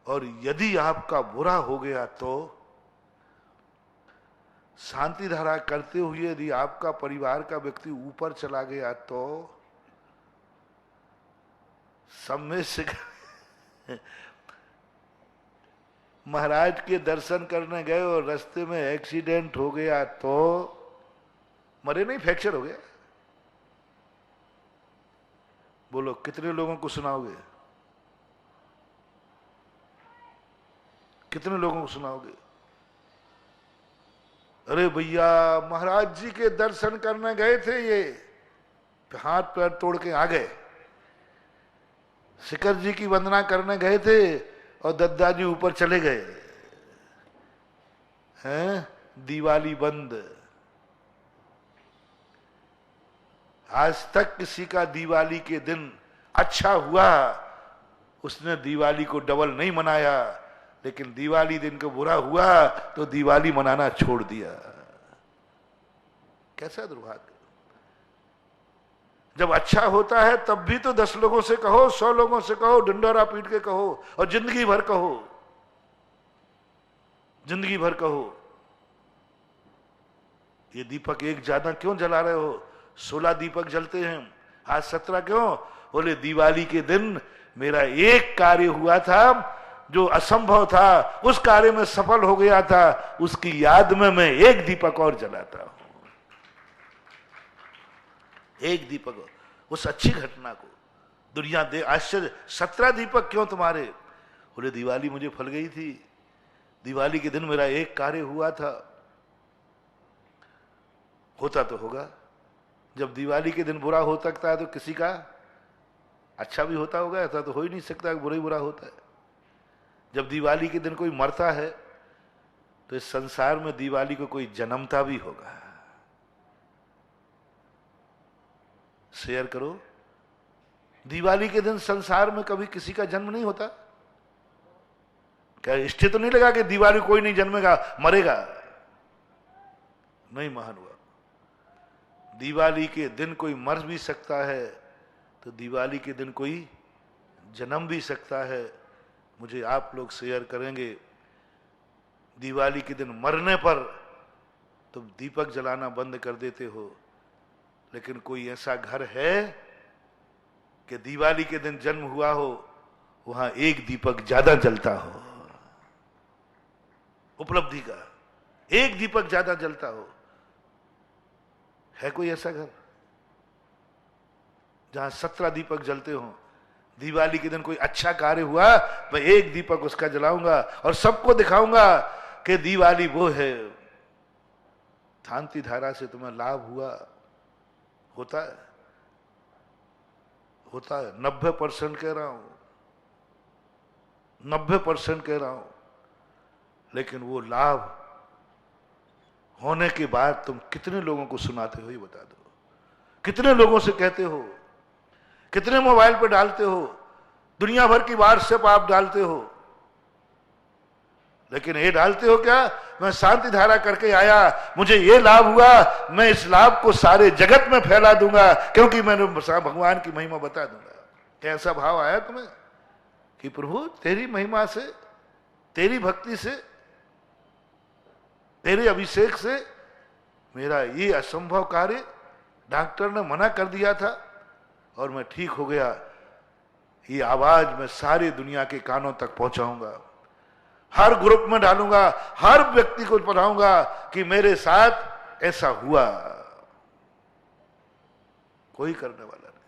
और यदि आपका बुरा हो गया तो शांति धारा करते हुए यदि आपका परिवार का व्यक्ति ऊपर चला गया तो सम्मेद शिखर महाराज के दर्शन करने गए और रास्ते में एक्सीडेंट हो गया तो मरे नहीं, फ्रैक्चर हो गया। बोलो कितने लोगों को सुनाओगे? कितने लोगों को सुनाओगे? अरे भैया महाराज जी के दर्शन करने गए थे, ये हाथ पैर तोड़ के आ गए। शिखर जी की वंदना करने गए थे और दद्दा जी ऊपर चले गए हैं। दिवाली बंद। आज तक किसी का दिवाली के दिन अच्छा हुआ, उसने दिवाली को डबल नहीं मनाया, लेकिन दिवाली दिन को बुरा हुआ तो दिवाली मनाना छोड़ दिया। कैसा दुर्भाग्य। जब अच्छा होता है तब भी तो 10 लोगों से कहो, 100 लोगों से कहो, डंडोरा पीट के कहो, और जिंदगी भर कहो, जिंदगी भर कहो। ये दीपक एक ज्यादा क्यों जला रहे हो? 16 दीपक जलते हैं, आज 17 क्यों? बोले दिवाली के दिन मेरा एक कार्य हुआ था जो असंभव था, उस कार्य में सफल हो गया था, उसकी याद में मैं एक दीपक और जलाता हूं। एक दीपक, उस अच्छी घटना को दुनिया दे आश्चर्य। 17 दीपक क्यों तुम्हारे? बोले दिवाली मुझे फल गई थी, दिवाली के दिन मेरा एक कार्य हुआ था। होता तो होगा, जब दिवाली के दिन बुरा हो सकता है तो किसी का अच्छा भी होता होगा, ऐसा तो हो ही नहीं सकता कि बुरा ही बुरा होता है। जब दिवाली के दिन कोई मरता है तो इस संसार में दिवाली को कोई जन्मता भी होगा। शेयर करो। दिवाली के दिन संसार में कभी किसी का जन्म नहीं होता क्या? इष्ट तो नहीं लगा कि दिवाली कोई नहीं जन्मेगा, मरेगा? नहीं महान हुआ। दिवाली के दिन कोई मर भी सकता है, तो दिवाली के दिन कोई जन्म भी सकता है। मुझे आप लोग शेयर करेंगे, दिवाली के दिन मरने पर तुम दीपक जलाना बंद कर देते हो, लेकिन कोई ऐसा घर है कि दिवाली के दिन जन्म हुआ हो, वहां एक दीपक ज्यादा जलता हो, उपलब्धि का एक दीपक ज्यादा जलता हो। है कोई ऐसा घर जहां 17 दीपक जलते हो? दिवाली के दिन कोई अच्छा कार्य हुआ, मैं एक दीपक उसका जलाऊंगा और सबको दिखाऊंगा कि दिवाली वो है। शांति धारा से तुम्हें लाभ हुआ? होता है, होता है। 90% कह रहा हूं, 90% कह रहा हूं। लेकिन वो लाभ होने के बाद तुम कितने लोगों को सुनाते हो, ये बता दो। कितने लोगों से कहते हो, कितने मोबाइल पे डालते हो, दुनिया भर की व्हाट्सएप आप डालते हो, लेकिन ये डालते हो क्या? मैं शांति धारा करके आया, मुझे ये लाभ हुआ, मैं इस लाभ को सारे जगत में फैला दूंगा क्योंकि मैंने भगवान की महिमा बता दूंगा। क्या ऐसा भाव आया तुम्हें कि प्रभु तेरी महिमा से, तेरी भक्ति से, तेरे अभिषेक से मेरा ये असंभव कार्य डॉक्टर ने मना कर दिया था और मैं ठीक हो गया। ये आवाज मैं सारी दुनिया के कानों तक पहुंचाऊंगा, हर ग्रुप में डालूंगा, हर व्यक्ति को बताऊंगा कि मेरे साथ ऐसा हुआ। कोई करने वाला नहीं,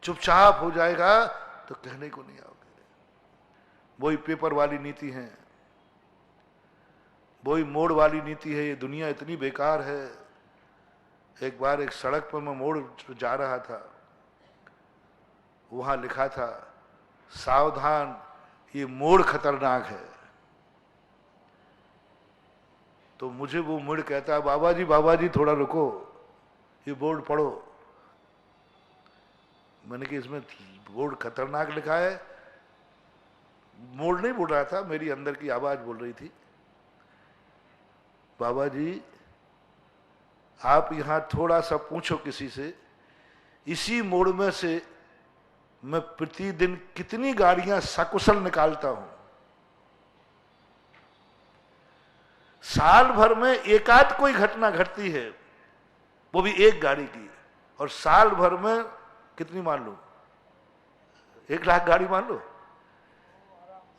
चुपचाप हो जाएगा तो कहने को नहीं आओगे। वही पेपर वाली नीति है, वही मोड़ वाली नीति है। ये दुनिया इतनी बेकार है। एक बार एक सड़क पर मैं मोड़ जा रहा था, वहां लिखा था सावधान ये मोड़ खतरनाक है। तो मुझे वो मुड़ कहता है बाबा जी थोड़ा रुको, ये बोर्ड पढ़ो। मैंने कि इसमें बोर्ड खतरनाक लिखा है। मोड़ नहीं बोल रहा था, मेरी अंदर की आवाज बोल रही थी, बाबा जी आप यहां थोड़ा सा पूछो किसी से, इसी मोड़ में से मैं प्रतिदिन कितनी गाड़ियां सकुशल निकालता हूं। साल भर में एकाध कोई घटना घटती है, वो भी एक गाड़ी की, और साल भर में कितनी मान लो, 1 लाख गाड़ी मान लो,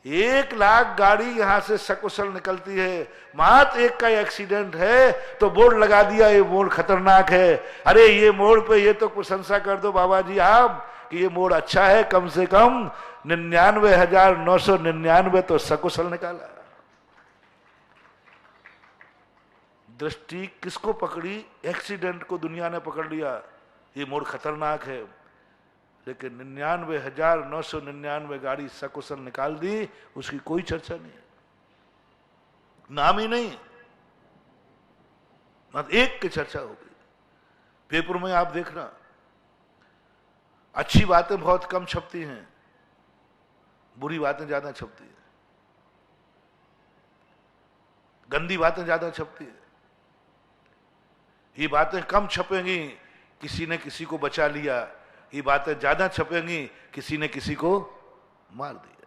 1 लाख गाड़ी यहां से सकुशल निकलती है। मात्र एक का एक्सीडेंट है तो बोर्ड लगा दिया ये मोड़ खतरनाक है। अरे ये मोड़ पे ये तो प्रशंसा कर दो बाबा जी आप कि ये मोड़ अच्छा है, कम से कम 99,999 तो सकुशल निकाला। दृष्टि किसको पकड़ी? एक्सीडेंट को दुनिया ने पकड़ लिया, ये मोड़ खतरनाक है। लेकिन 99,999 गाड़ी सकुशल निकाल दी, उसकी कोई चर्चा नहीं, नाम ही नहीं, मत एक की चर्चा होगी। पेपर में आप देखना, अच्छी बातें बहुत कम छपती हैं, बुरी बातें ज्यादा छपती है, गंदी बातें ज्यादा छपती है। ये बातें कम छपेंगी, किसी ने किसी को बचा लिया, ये बातें ज्यादा छपेंगी, किसी ने किसी को मार दिया।